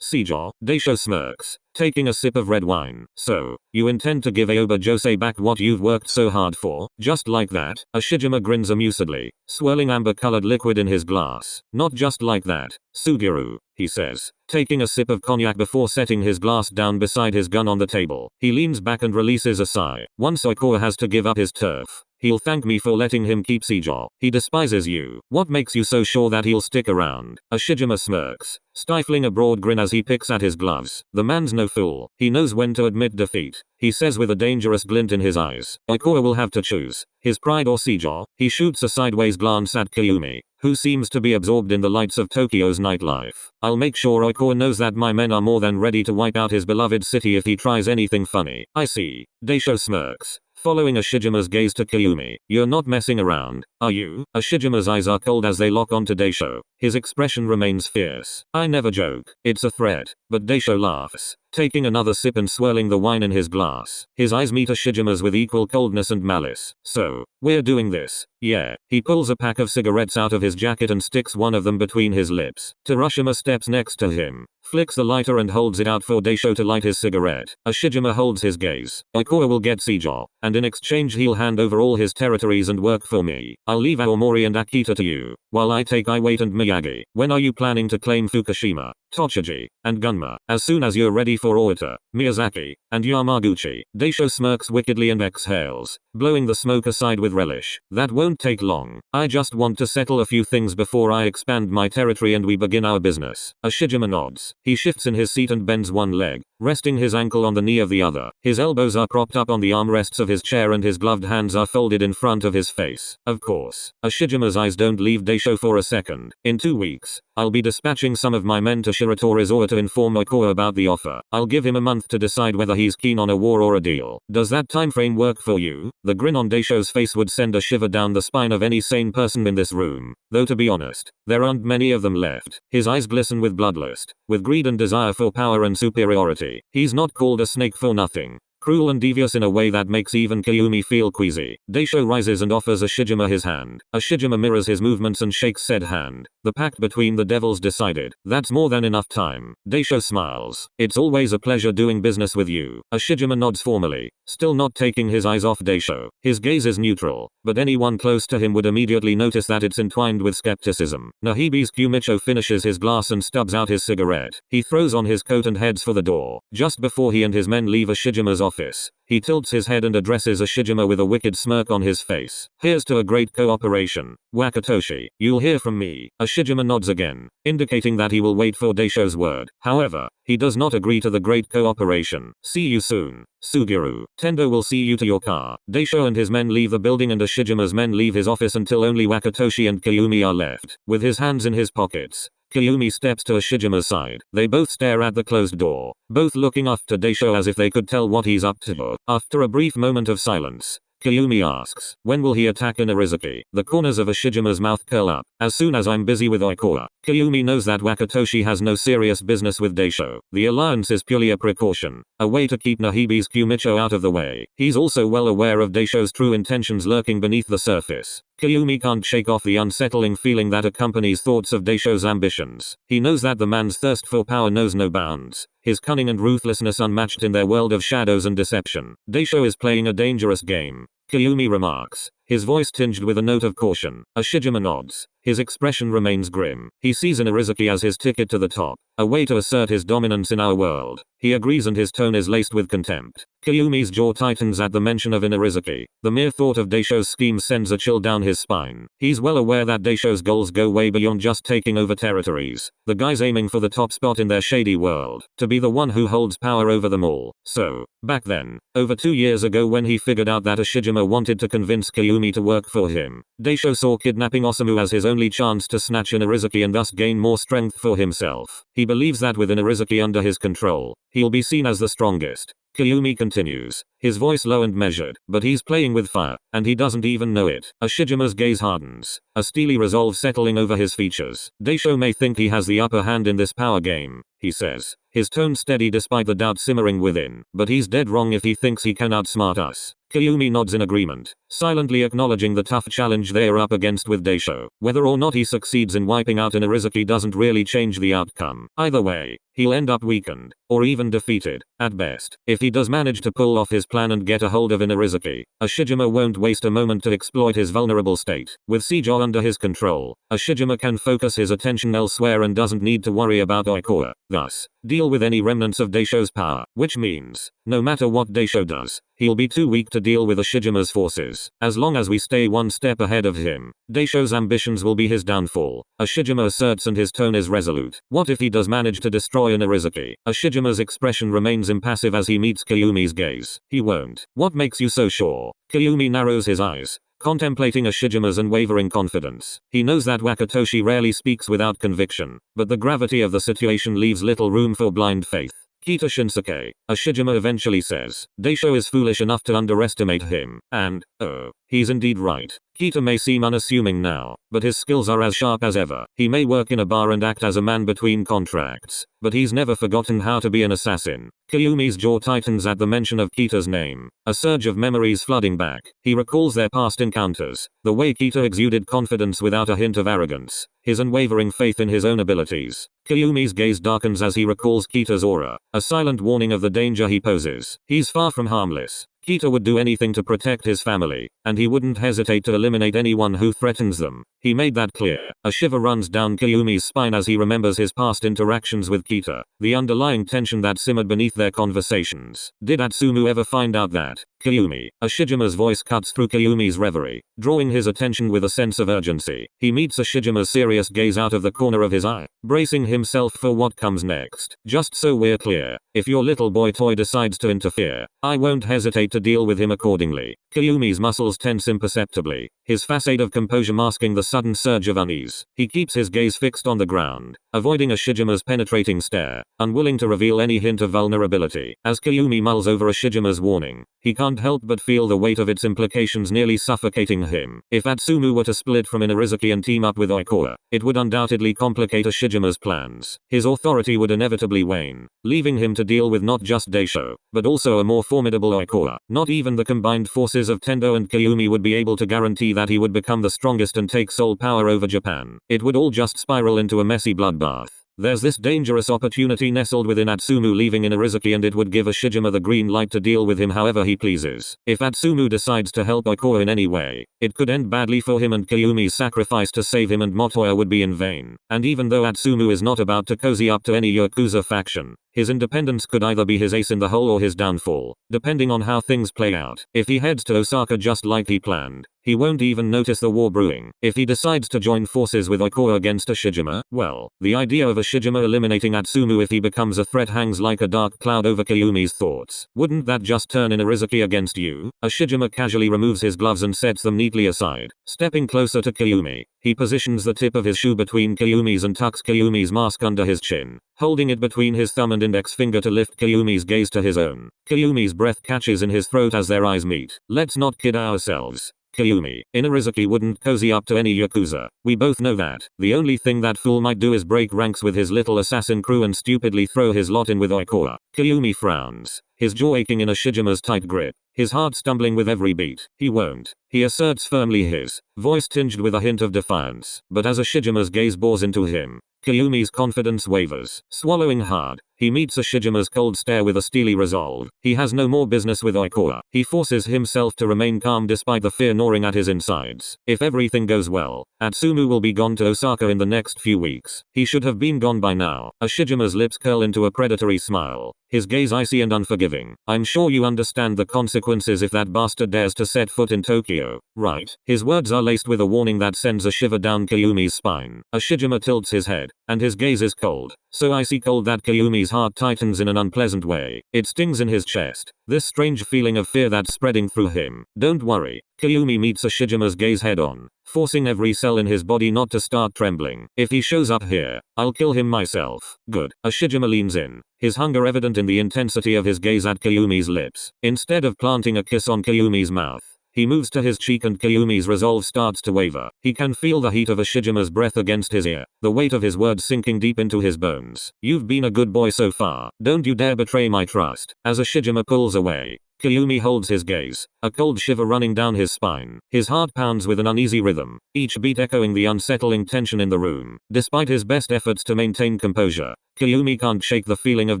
Seijo, Daisho smirks, taking a sip of red wine. So, you intend to give Aoba Josei back what you've worked so hard for? Just like that? Ashijima grins amusedly, swirling amber-colored liquid in his glass. Not just like that, Suguru, he says, taking a sip of cognac before setting his glass down beside his gun on the table. He leans back and releases a sigh. Once Oikawa has to give up his turf, He'll thank me for letting him keep 𝒒𝒑𝒂𝒄𝒆𝒔. He despises you. What makes you so sure that he'll stick around? 𝒂𝒑𝒔 smirks, stifling a broad grin as he picks at his gloves. The man's no fool. He knows when to admit defeat. He says with a dangerous glint in his eyes, 𝒂𝒂𝒄𝒆𝒅 will have to choose his pride or 𝒒𝒑𝒂𝒄. He shoots a sideways glance at Kyumi, who seems to be absorbed in the lights of Tokyo's nightlife. I'll make sure 𝒂𝒂𝒄𝒆𝒅 knows that my men are more than ready to wipe out his beloved city if he tries anything funny. I see. Daisho smirks, following 𝒂𝒑𝒔's gaze to Kyumi. You're not messing around, are you? 𝒂𝒑𝒔's eyes are cold as they lock onto Daisho. His expression remains fierce. I never joke. It's a threat. But Daisho laughs, taking another sip and swirling the wine in his glass. His eyes meet 𝒂𝒑𝒔's with equal coldness and malice. So, we're doing this? Yeah. He pulls a pack of cigarettes out of his jacket and sticks one of them between his lips. Terashima steps next to him, flicks the lighter and holds it out for Daisho to light his cigarette. 𝒂𝒑𝒔 holds his gaze. 𝒂𝒂𝒄𝒆𝒅 will get 𝒒𝒑𝒂𝒄, and in exchange he'll hand over all his territories and work for me. I'll leave Aomori and Akita to you, while I take Iwate and Miyagi. When are you planning to claim Fukushima, Tochigi, and Gunma? As soon as you're ready for Ōta, Miyazaki, and Yamaguchi. Daisho smirks wickedly and exhales, blowing the smoke aside with relish. That won't take long. I just want to settle a few things before I expand my territory and we begin our business. 𝒂𝒑𝒔 nods. He shifts in his seat and bends one leg, resting his ankle on the knee of the other. His elbows are propped up on the armrests of his chair and his gloved hands are folded in front of his face. Of course. 𝒂𝒑𝒔's eyes don't leave Daisho for a second. In 2 weeks, I'll be dispatching some of my men to Shiratori's Ōta to inform 𝒂𝒂𝒄𝒆𝒅 about the offer. I'll give him a month to decide whether he's keen on a war or a deal. Does that time frame work for you? The grin on Daisho's face would send a shiver down the spine of any sane person in this room. Though to be honest, there aren't many of them left. His eyes glisten with bloodlust, with greed and desire for power and superiority. He's not called a snake for nothing. Cruel and devious in a way that makes even Kyumi feel queasy. Daisho rises and offers 𝒂𝒑𝒔 his hand. 𝒂𝒑𝒔 mirrors his movements and shakes said hand. The pact between the devils decided. That's more than enough time. Daisho smiles. It's always a pleasure doing business with you. 𝒂𝒑𝒔 nods formally, still not taking his eyes off Daisho. His gaze is neutral, but anyone close to him would immediately notice that it's entwined with skepticism. Nahibi's Kumicho finishes his glass and stubs out his cigarette. He throws on his coat and heads for the door. Just before he and his men leave 𝒂𝒑𝒔's office, he tilts his head and addresses 𝒂𝒑𝒔 with a wicked smirk on his face. Here's to a great cooperation, Wakatoshi. You'll hear from me. 𝒂𝒑𝒔 nods again, indicating that he will wait for Daisho's word. However, he does not agree to the great cooperation. See you soon, Suguru. Tendo will see you to your car. Daisho and his men leave the building and 𝒂𝒑𝒔's men leave his office until only Wakatoshi and Kyumi are left. With his hands in his pockets, Kyumi steps to 𝒂𝒑𝒔's side. They both stare at the closed door, both looking up to Daisho as if they could tell what he's up to. After a brief moment of silence, Kyumi asks, when will he attack Inarizaki? The corners of 𝒂𝒑𝒔's mouth curl up. As soon as I'm busy with 𝒂𝒂𝒄𝒆𝒅. Kyumi knows that Wakatoshi has no serious business with Daisho. The alliance is purely a precaution, a way to keep Nahibi's Kumicho out of the way. He's also well aware of Daisho's true intentions lurking beneath the surface. Kyumi can't shake off the unsettling feeling that accompanies thoughts of Daisho's ambitions. He knows that the man's thirst for power knows no bounds, his cunning and ruthlessness unmatched in their world of shadows and deception. Daisho is playing a dangerous game, Kyumi remarks, his voice tinged with a note of caution. 𝒂𝒑𝒔 nods. His expression remains grim. He sees Inarizaki as his ticket to the top, a way to assert his dominance in our world. He agrees and his tone is laced with contempt. Kyumi's jaw tightens at the mention of Inarizaki. The mere thought of Daisho's scheme sends a chill down his spine. He's well aware that Daisho's goals go way beyond just taking over territories. The guy's aiming for the top spot in their shady world, to be the one who holds power over them all. So, back then, over 2 years ago when he figured out that 𝒂𝒑𝒔 wanted to convince Kyumi to work for him, Daisho saw kidnapping Osamu as his only chance to snatch Inarizaki and thus gain more strength for himself. He believes that with Inarizaki under his control, he'll be seen as the strongest. Kyumi continues, his voice low and measured, but he's playing with fire, and he doesn't even know it. 𝒂𝒑𝒔's gaze hardens, a steely resolve settling over his features. Daisho may think he has the upper hand in this power game, he says, his tone steady despite the doubt simmering within, but he's dead wrong if he thinks he can outsmart us. Kyumi nods in agreement, silently acknowledging the tough challenge they're up against with Daisho. Whether or not he succeeds in wiping out Inarizaki doesn't really change the outcome. Either way, he'll end up weakened, or even defeated, at best. If he does manage to pull off his plan and get a hold of Inarizaki, 𝒂𝒑𝒔 won't waste a moment to exploit his vulnerable state. With 𝒒𝒑𝒂𝒄 under his control, 𝒂𝒑𝒔 can focus his attention elsewhere and doesn't need to worry about 𝒂𝒂𝒄𝒆𝒅. Thus, deal with any remnants of Daisho's power, which means No matter what Daisho does, he'll be too weak to deal with Ashijima's forces. As long as we stay one step ahead of him, Daisho's ambitions will be his downfall, Ashijima asserts, and his tone is resolute. What if he does manage to destroy an Irizuki? Ashijima's expression remains impassive as he meets Kayumi's gaze. He won't. What makes you so sure? Kayumi narrows his eyes, contemplating Ashijima's unwavering confidence. He knows that Wakatoshi rarely speaks without conviction, but the gravity of the situation leaves little room for blind faith. Kita Shinsuke, Ashijima eventually says. Daisho is foolish enough to underestimate him, and, oh, he's indeed right. Kita may seem unassuming now, but his skills are as sharp as ever. He may work in a bar and act as a man between contracts, but he's never forgotten how to be an assassin. Kayumi's jaw tightens at the mention of Kita's name, a surge of memories flooding back. He recalls their past encounters, the way Kita exuded confidence without a hint of arrogance, his unwavering faith in his own abilities. Kayumi's gaze darkens as he recalls Kita's aura, a silent warning of the danger he poses. He's far from harmless. Kita would do anything to protect his family, and he wouldn't hesitate to eliminate anyone who threatens them. He made that clear. A shiver runs down Kayumi's spine as he remembers his past interactions with Kita, the underlying tension that simmered beneath their conversations. Did Atsumu ever find out that? Kayumi. Ashijima's voice cuts through Kayumi's reverie, drawing his attention with a sense of urgency. He meets Ashijima's serious gaze out of the corner of his eye, bracing himself for what comes next. Just so we're clear, if your little boy toy decides to interfere, I won't hesitate to deal with him accordingly. Kayumi's muscles tense imperceptibly, his facade of composure masking the sudden surge of unease. He keeps his gaze fixed on the ground, avoiding Ashijima's penetrating stare, unwilling to reveal any hint of vulnerability. As Kayumi mulls over Ashijima's warning, he can't help but feel the weight of its implications nearly suffocating him. If Atsumu were to split from Inarizuki and team up with Oikawa, it would undoubtedly complicate Ashijima's plans. His authority would inevitably wane, leaving him to deal with not just Daisho, but also a more formidable Oikawa. Not even the combined forces of Tendo and Kayumi would be able to guarantee that he would become the strongest and take sole power over Japan. It would all just spiral into a messy bloodbath. There's this dangerous opportunity nestled within Atsumu leaving Inarizuki, and it would give Ashijima the green light to deal with him however he pleases. If Atsumu decides to help Oikawa in any way, it could end badly for him, and Kayumi's sacrifice to save him and Motoya would be in vain. And even though Atsumu is not about to cozy up to any Yakuza faction, his independence could either be his ace in the hole or his downfall, depending on how things play out. If he heads to Osaka just like he planned, he won't even notice the war brewing. If he decides to join forces with Oikawa against Ashijima, well, the idea of Ashijima eliminating Atsumu if he becomes a threat hangs like a dark cloud over Kayumi's thoughts. Wouldn't that just turn Inarizuki against you? Ashijima casually removes his gloves and sets them neatly aside. Stepping closer to Kayumi, he positions the tip of his shoe between Kayumi's and tucks Kayumi's mask under his chin, holding it between his thumb and index finger to lift Kayumi's gaze to his own. Kayumi's breath catches in his throat as their eyes meet. Let's not kid ourselves. Kayumi, Inarizuki wouldn't cozy up to any Yakuza. We both know that. The only thing that fool might do is break ranks with his little assassin crew and stupidly throw his lot in with Oikawa. Kayumi frowns, his jaw aching in Ashijima's tight grip, his heart stumbling with every beat. He won't. He asserts firmly, his voice tinged with a hint of defiance. But as Ashijima's gaze bores into him, Kayumi's confidence wavers. Swallowing hard, he meets Ashijima's cold stare with a steely resolve. He has no more business with Oikawa. He forces himself to remain calm despite the fear gnawing at his insides. If everything goes well, Atsumu will be gone to Osaka in the next few weeks. He should have been gone by now. Ashijima's lips curl into a predatory smile, his gaze icy and unforgiving. I'm sure you understand the consequences if that bastard dares to set foot in Tokyo, right? His words are laced with a warning that sends a shiver down Kayumi's spine. Ashijima tilts his head, and his gaze is cold, so icy cold that Kayumi's heart tightens in an unpleasant way. It stings in his chest, this strange feeling of fear that's spreading through him. Don't worry. Kayumi meets Ashijima's gaze head on, forcing every cell in his body not to start trembling. If he shows up here, I'll kill him myself. Good. Ashijima leans in, his hunger evident in the intensity of his gaze at Kayumi's lips. Instead of planting a kiss on Kayumi's mouth, he moves to his cheek and Kayumi's resolve starts to waver. He can feel the heat of Ashijima's breath against his ear, the weight of his words sinking deep into his bones. You've been a good boy so far. Don't you dare betray my trust. As Ashijima pulls away, Kayumi holds his gaze, a cold shiver running down his spine. His heart pounds with an uneasy rhythm, each beat echoing the unsettling tension in the room. Despite his best efforts to maintain composure, Kayumi can't shake the feeling of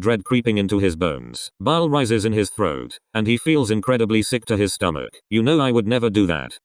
dread creeping into his bones. Bile rises in his throat, and he feels incredibly sick to his stomach. You know I would never do that.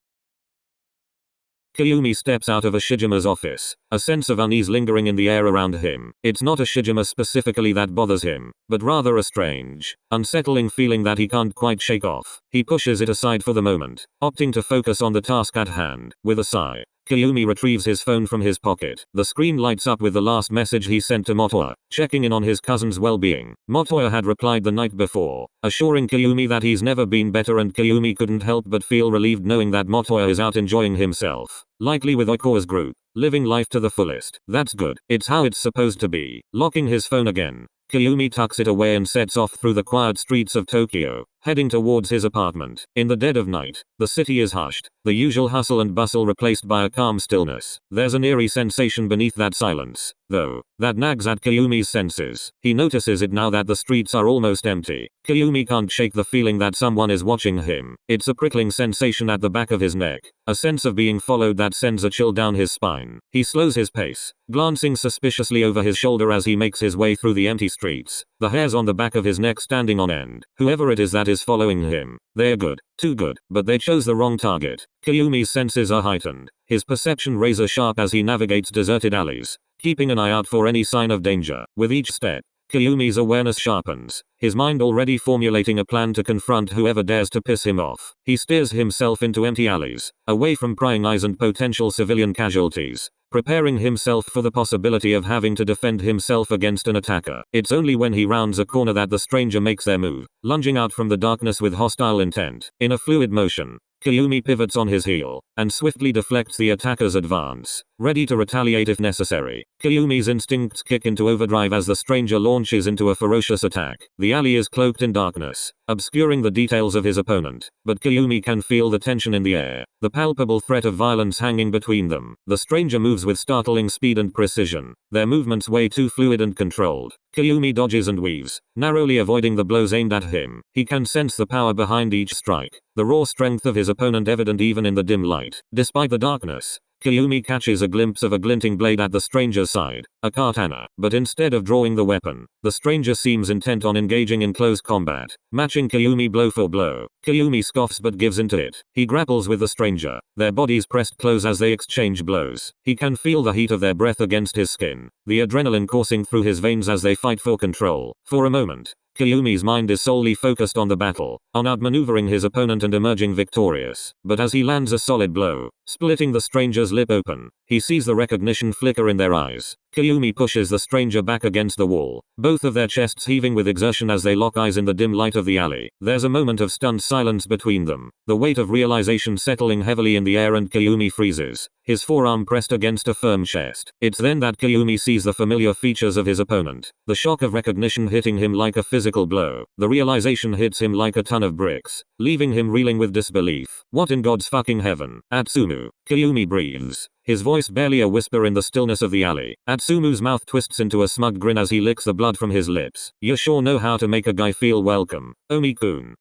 Kayumi steps out of Ashijima's office, a sense of unease lingering in the air around him. It's not Ashijima specifically that bothers him, but rather a strange, unsettling feeling that he can't quite shake off. He pushes it aside for the moment, opting to focus on the task at hand. With a sigh, Kayumi retrieves his phone from his pocket. The screen lights up with the last message he sent to Motoya, checking in on his cousin's well-being. Motoya had replied the night before, assuring Kayumi that he's never been better, and Kayumi couldn't help but feel relieved knowing that Motoya is out enjoying himself, likely with Oikawa's group, living life to the fullest. That's good. It's how it's supposed to be. Locking his phone again, Kayumi tucks it away and sets off through the quiet streets of Tokyo, heading towards his apartment. In the dead of night, the city is hushed, the usual hustle and bustle replaced by a calm stillness. There's an eerie sensation beneath that silence, though, that nags at Kayumi's senses. He notices it now that the streets are almost empty. Kayumi can't shake the feeling that someone is watching him. It's a prickling sensation at the back of his neck, a sense of being followed that sends a chill down his spine. He slows his pace, glancing suspiciously over his shoulder as he makes his way through the empty streets, the hairs on the back of his neck standing on end. Whoever it is that is following him, they're good, too good, but they chose the wrong target. Kayumi's senses are heightened, his perception razor sharp as he navigates deserted alleys, keeping an eye out for any sign of danger. With each step, Kayumi's awareness sharpens, his mind already formulating a plan to confront whoever dares to piss him off. He steers himself into empty alleys, away from prying eyes and potential civilian casualties, preparing himself for the possibility of having to defend himself against an attacker. It's only when he rounds a corner that the stranger makes their move, lunging out from the darkness with hostile intent. In a fluid motion, Kayumi pivots on his heel, and swiftly deflects the attacker's advance, ready to retaliate if necessary. Kayumi's instincts kick into overdrive as the stranger launches into a ferocious attack. The alley is cloaked in darkness, obscuring the details of his opponent, but Kayumi can feel the tension in the air, the palpable threat of violence hanging between them. The stranger moves with startling speed and precision, their movements way too fluid and controlled. Kayumi dodges and weaves, narrowly avoiding the blows aimed at him. He can sense the power behind each strike, the raw strength of his opponent evident even in the dim light. Despite the darkness, Kayumi catches a glimpse of a glinting blade at the stranger's side, a katana, but instead of drawing the weapon, the stranger seems intent on engaging in close combat, matching Kayumi blow for blow. Kayumi scoffs but gives into it. He grapples with the stranger, their bodies pressed close as they exchange blows. He can feel the heat of their breath against his skin, the adrenaline coursing through his veins as they fight for control. For a moment, Kayumi's mind is solely focused on the battle, on outmaneuvering his opponent and emerging victorious. But as he lands a solid blow, splitting the stranger's lip open, he sees the recognition flicker in their eyes. Kayumi pushes the stranger back against the wall, both of their chests heaving with exertion as they lock eyes in the dim light of the alley. There's a moment of stunned silence between them, the weight of realization settling heavily in the air, and Kayumi freezes, his forearm pressed against a firm chest. It's then that Kayumi sees the familiar features of his opponent, the shock of recognition hitting him like a physical blow. The realization hits him like a ton of bricks, leaving him reeling with disbelief. What in God's fucking heaven? Atsumu. Kayumi breathes, his voice barely a whisper in the stillness of the alley. Atsumu's mouth twists into a smug grin as he licks the blood from his lips. You sure know how to make a guy feel welcome, Omi-kun.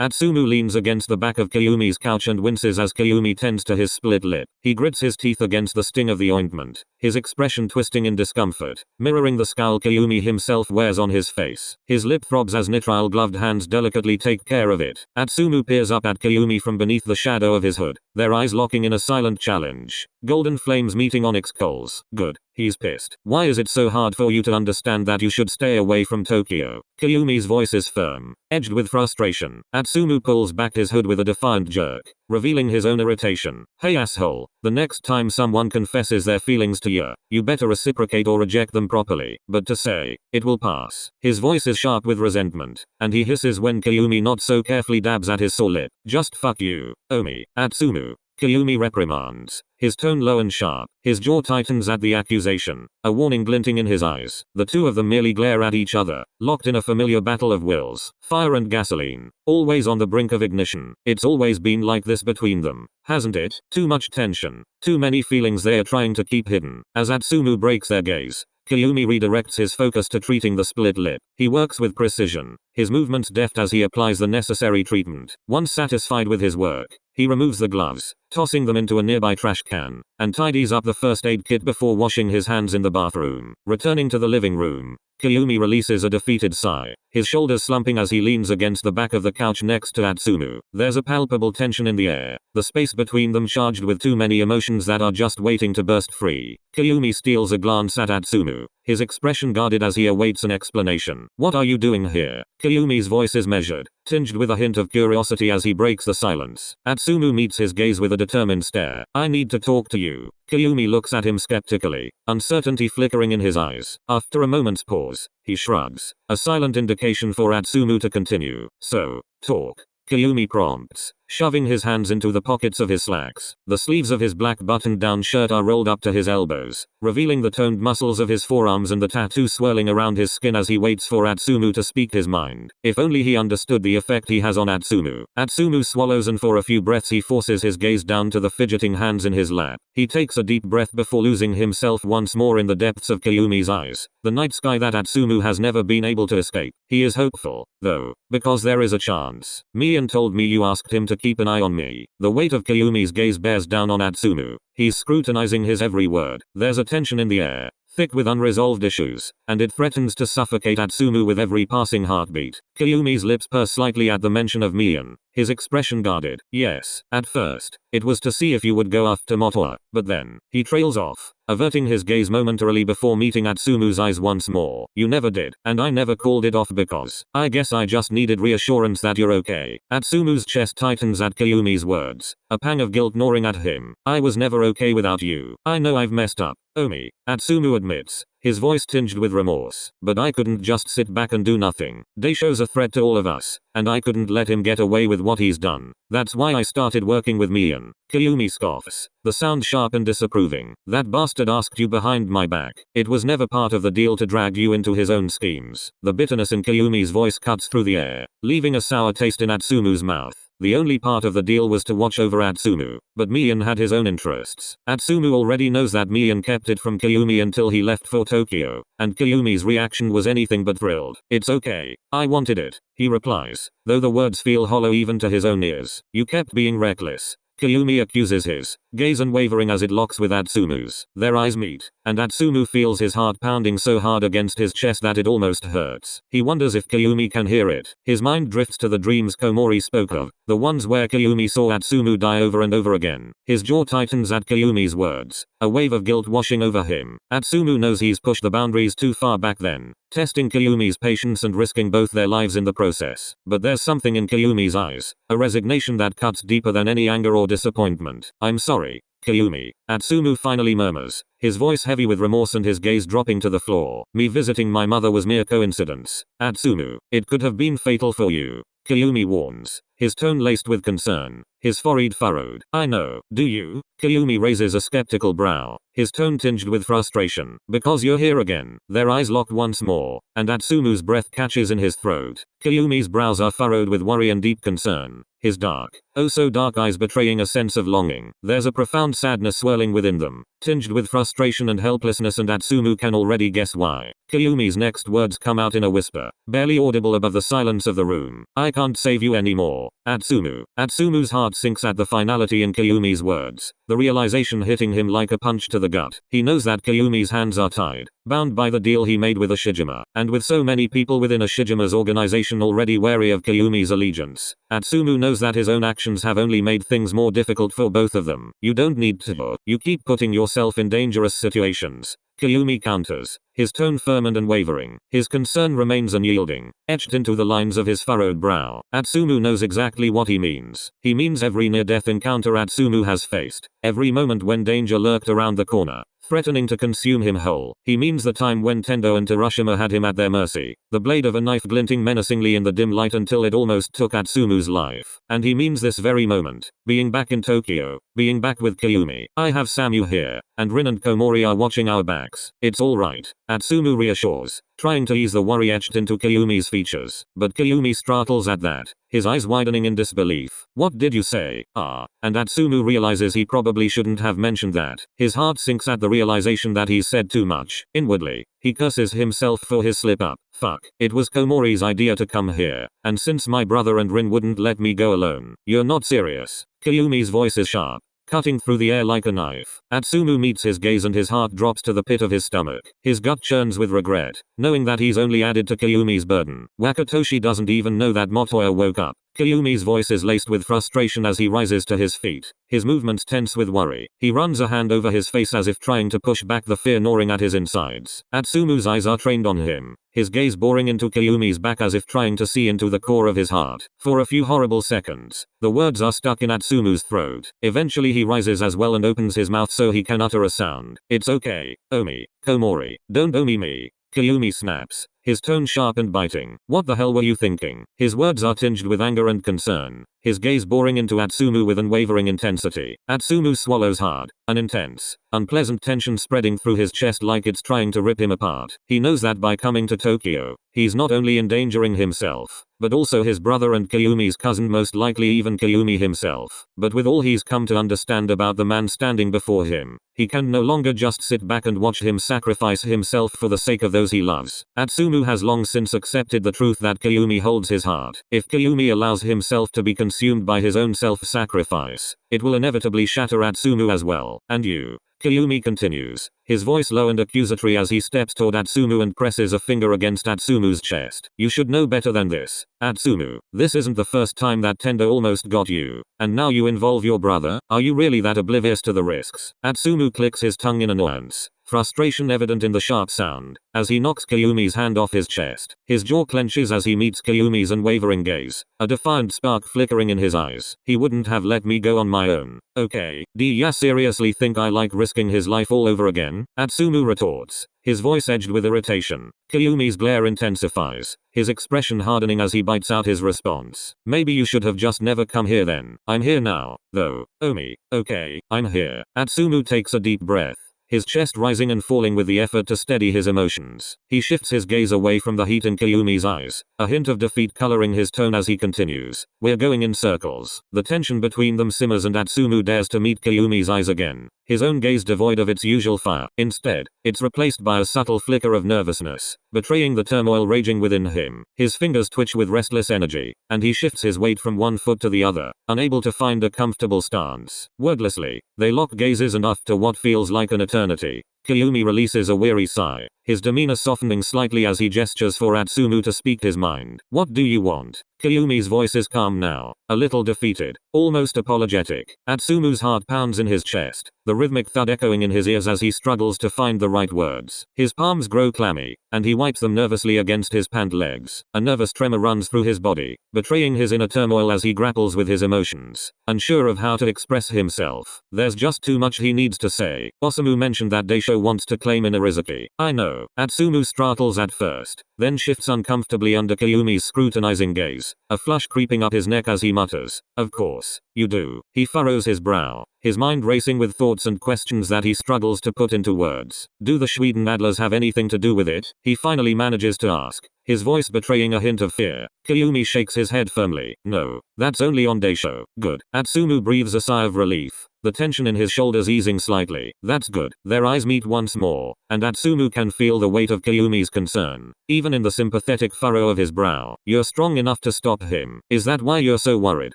Atsumu leans against the back of Kayumi's couch and winces as Kayumi tends to his split lip. He grits his teeth against the sting of the ointment, his expression twisting in discomfort, mirroring the scowl Kayumi himself wears on his face. His lip throbs as nitrile gloved hands delicately take care of it. Atsumu peers up at Kayumi from beneath the shadow of his hood, their eyes locking in a silent challenge. Golden flames meeting onyx coals. Good. He's pissed. Why is it so hard for you to understand that you should stay away from Tokyo? Kayumi's voice is firm, edged with frustration. Atsumu pulls back his hood with a defiant jerk, revealing his own irritation. Hey asshole, the next time someone confesses their feelings to you, you better reciprocate or reject them properly. But to say, it will pass. His voice is sharp with resentment, and he hisses when Kayumi not so carefully dabs at his sore lip. Just fuck you, Omi. Atsumu. Kayumi reprimands, his tone low and sharp. His jaw tightens at the accusation, a warning glinting in his eyes. The two of them merely glare at each other, locked in a familiar battle of wills, fire and gasoline, always on the brink of ignition. It's always been like this between them, hasn't it? Too much tension, too many feelings they're trying to keep hidden. As Atsumu breaks their gaze, Kayumi redirects his focus to treating the split lip. He works with precision, his movements deft as he applies the necessary treatment. Once satisfied with his work, he removes the gloves, tossing them into a nearby trash can, and tidies up the first aid kit before washing his hands in the bathroom. Returning to the living room, Kyumi releases a defeated sigh, his shoulders slumping as he leans against the back of the couch next to Atsumu. There's a palpable tension in the air, the space between them charged with too many emotions that are just waiting to burst free. Kyumi steals a glance at Atsumu, his expression guarded as he awaits an explanation. What are you doing here? Kyumi's voice is measured, tinged with a hint of curiosity as he breaks the silence. Atsumu meets his gaze with a determined stare. I need to talk to you. Kyumi looks at him skeptically, uncertainty flickering in his eyes. After a moment's pause, he shrugs, a silent indication for Atsumu to continue. So, talk. Kyumi prompts, shoving his hands into the pockets of his slacks. The sleeves of his black buttoned-down shirt are rolled up to his elbows, revealing the toned muscles of his forearms and the tattoo swirling around his skin as he waits for Atsumu to speak his mind. If only he understood the effect he has on Atsumu. Atsumu swallows and for a few breaths he forces his gaze down to the fidgeting hands in his lap. He takes a deep breath before losing himself once more in the depths of Kyumi's eyes, the night sky that Atsumu has never been able to escape. He is hopeful, though, because there is a chance. Mian told me you asked him to keep an eye on me. The weight of Kyumi's gaze bears down on Atsumu. He's scrutinizing his every word. There's a tension in the air, thick with unresolved issues, and it threatens to suffocate Atsumu with every passing heartbeat. Kyumi's lips purr slightly at the mention of Mian, his expression guarded. Yes, at first, it was to see if you would go after Motoa, but then, he trails off, averting his gaze momentarily before meeting Atsumu's eyes once more. You never did, and I never called it off because, I guess I just needed reassurance that you're okay. Atsumu's chest tightens at Kyumi's words, a pang of guilt gnawing at him. I was never okay without you. I know I've messed up, Omi, Atsumu admits, his voice tinged with remorse. But I couldn't just sit back and do nothing. Daisho's a threat to all of us, and I couldn't let him get away with what he's done. That's why I started working with Mian. Kyumi scoffs, the sound sharp and disapproving. That bastard asked you behind my back. It was never part of the deal to drag you into his own schemes. The bitterness in Kyumi's voice cuts through the air, leaving a sour taste in Atsumu's mouth. The only part of the deal was to watch over Atsumu, but Mian had his own interests. Atsumu already knows that Mian kept it from Kyumi until he left for Tokyo, and Kyumi's reaction was anything but thrilled. It's okay. I wanted it, he replies, though the words feel hollow even to his own ears. You kept being reckless. Kyumi accuses his gaze unwavering as it locks with Atsumu's. Their eyes meet, and Atsumu feels his heart pounding so hard against his chest that it almost hurts. He wonders if Kyumi can hear it. His mind drifts to the dreams Komori spoke of, the ones where Kyumi saw Atsumu die over and over again. His jaw tightens at Kyumi's words, a wave of guilt washing over him. Atsumu knows he's pushed the boundaries too far back then, testing Kyumi's patience and risking both their lives in the process. But there's something in Kyumi's eyes, a resignation that cuts deeper than any anger or disappointment. I'm sorry, Kyumi, Atsumu finally murmurs, his voice heavy with remorse and his gaze dropping to the floor. Me visiting my mother was mere coincidence. Atsumu, it could have been fatal for you. Kyumi warns, his tone laced with concern, his forehead furrowed. I know, do you? Kyumi raises a skeptical brow, his tone tinged with frustration. Because you're here again. Their eyes lock once more, and Atsumu's breath catches in his throat. Kyumi's brows are furrowed with worry and deep concern, his dark, oh so dark eyes betraying a sense of longing. There's a profound sadness swirling within them, tinged with frustration and helplessness, and Atsumu can already guess why. Kyumi's next words come out in a whisper, barely audible above the silence of the room. I can't save you anymore, Atsumu. Atsumu's heart sinks at the finality in Kyumi's words, the realization hitting him like a punch to the gut. He knows that Kyumi's hands are tied, bound by the deal he made with Ashijima, and with so many people within Ashijima's organization already wary of Kyumi's allegiance, Atsumu knows that his own actions have only made things more difficult for both of them. You don't need to. You keep putting yourself in dangerous situations, Kyumi counters, his tone firm and unwavering. His concern remains unyielding, etched into the lines of his furrowed brow. Atsumu knows exactly what he means. He means every near-death encounter Atsumu has faced, every moment when danger lurked around the corner, threatening to consume him whole. He means the time when Tendo and Terashima had him at their mercy, the blade of a knife glinting menacingly in the dim light until it almost took Atsumu's life. And he means this very moment, being back in Tokyo, being back with Kyumi. I have Samu here, and Rin and Komori are watching our backs. It's alright, Atsumu reassures, trying to ease the worry etched into Kyumi's features. But Kyumi startles at that, his eyes widening in disbelief. What did you say? And Atsumu realizes he probably shouldn't have mentioned that. His heart sinks at the realization that he's said too much. Inwardly, he curses himself for his slip-up. Fuck. It was Komori's idea to come here, and since my brother and Rin wouldn't let me go alone. You're not serious. Kyumi's voice is sharp, cutting through the air like a knife. Atsumu meets his gaze and his heart drops to the pit of his stomach. His gut churns with regret, knowing that he's only added to Kayumi's burden. Wakatoshi doesn't even know that Motoya woke up. Kayumi's voice is laced with frustration as he rises to his feet. His movements tense with worry. He runs a hand over his face as if trying to push back the fear gnawing at his insides. Atsumu's eyes are trained on him, his gaze boring into Kayumi's back as if trying to see into the core of his heart. For a few horrible seconds, the words are stuck in Atsumu's throat. Eventually he rises as well and opens his mouth so he can utter a sound. It's okay, Omi, Komori, don't Omi me. Kayumi snaps, his tone sharp and biting. What the hell were you thinking? His words are tinged with anger and concern, his gaze boring into Atsumu with unwavering intensity. Atsumu swallows hard, an intense, unpleasant tension spreading through his chest like it's trying to rip him apart. He knows that by coming to Tokyo, he's not only endangering himself, but also his brother and Kayumi's cousin, most likely even Kayumi himself. But with all he's come to understand about the man standing before him, he can no longer just sit back and watch him sacrifice himself for the sake of those he loves. Atsumu has long since accepted the truth that Kayumi holds his heart. If Kayumi allows himself to be consumed by his own self-sacrifice, it will inevitably shatter Atsumu as well. And you? Kayumi continues, his voice low and accusatory as he steps toward Atsumu and presses a finger against Atsumu's chest. You should know better than this, Atsumu. This isn't the first time that Tendo almost got you, and now you involve your brother? Are you really that oblivious to the risks? Atsumu clicks his tongue in annoyance, frustration evident in the sharp sound, as he knocks Kayumi's hand off his chest. His jaw clenches as he meets Kayumi's unwavering gaze, a defiant spark flickering in his eyes. He wouldn't have let me go on my own. Okay, do ya seriously think I like risking his life all over again? Atsumu retorts, his voice edged with irritation. Kayumi's glare intensifies, his expression hardening as he bites out his response. Maybe you should have just never come here then. I'm here now, though. Omi, okay, I'm here. Atsumu takes a deep breath, his chest rising and falling with the effort to steady his emotions. He shifts his gaze away from the heat in Kayumi's eyes, a hint of defeat coloring his tone as he continues. We're going in circles. The tension between them simmers and Atsumu dares to meet Kayumi's eyes again, his own gaze devoid of its usual fire. Instead, it's replaced by a subtle flicker of nervousness, betraying the turmoil raging within him. His fingers twitch with restless energy, and he shifts his weight from one foot to the other, unable to find a comfortable stance. Wordlessly, they lock gazes and after what feels like an eternity, Kayumi releases a weary sigh, his demeanor softening slightly as he gestures for Atsumu to speak his mind. What do you want? Kayumi's voice is calm now, a little defeated, almost apologetic. Atsumu's heart pounds in his chest, the rhythmic thud echoing in his ears as he struggles to find the right words. His palms grow clammy, and he wipes them nervously against his pant legs. A nervous tremor runs through his body, betraying his inner turmoil as he grapples with his emotions, unsure of how to express himself. There's just too much he needs to say. Osamu mentioned that Daisho wants to claim Inarizuki. I know. Atsumu startles at first, then shifts uncomfortably under Kayumi's scrutinizing gaze, a flush creeping up his neck as he mutters, "Of course, you do." He furrows his brow, his mind racing with thoughts and questions that he struggles to put into words. Do the Schweden Adlers have anything to do with it? He finally manages to ask, his voice betraying a hint of fear. Kayumi shakes his head firmly. No, that's only on Daisho. Good. Atsumu breathes a sigh of relief, the tension in his shoulders easing slightly. That's good. Their eyes meet once more, and Atsumu can feel the weight of Kayumi's concern, even in the sympathetic furrow of his brow. You're strong enough to stop him. Is that why you're so worried?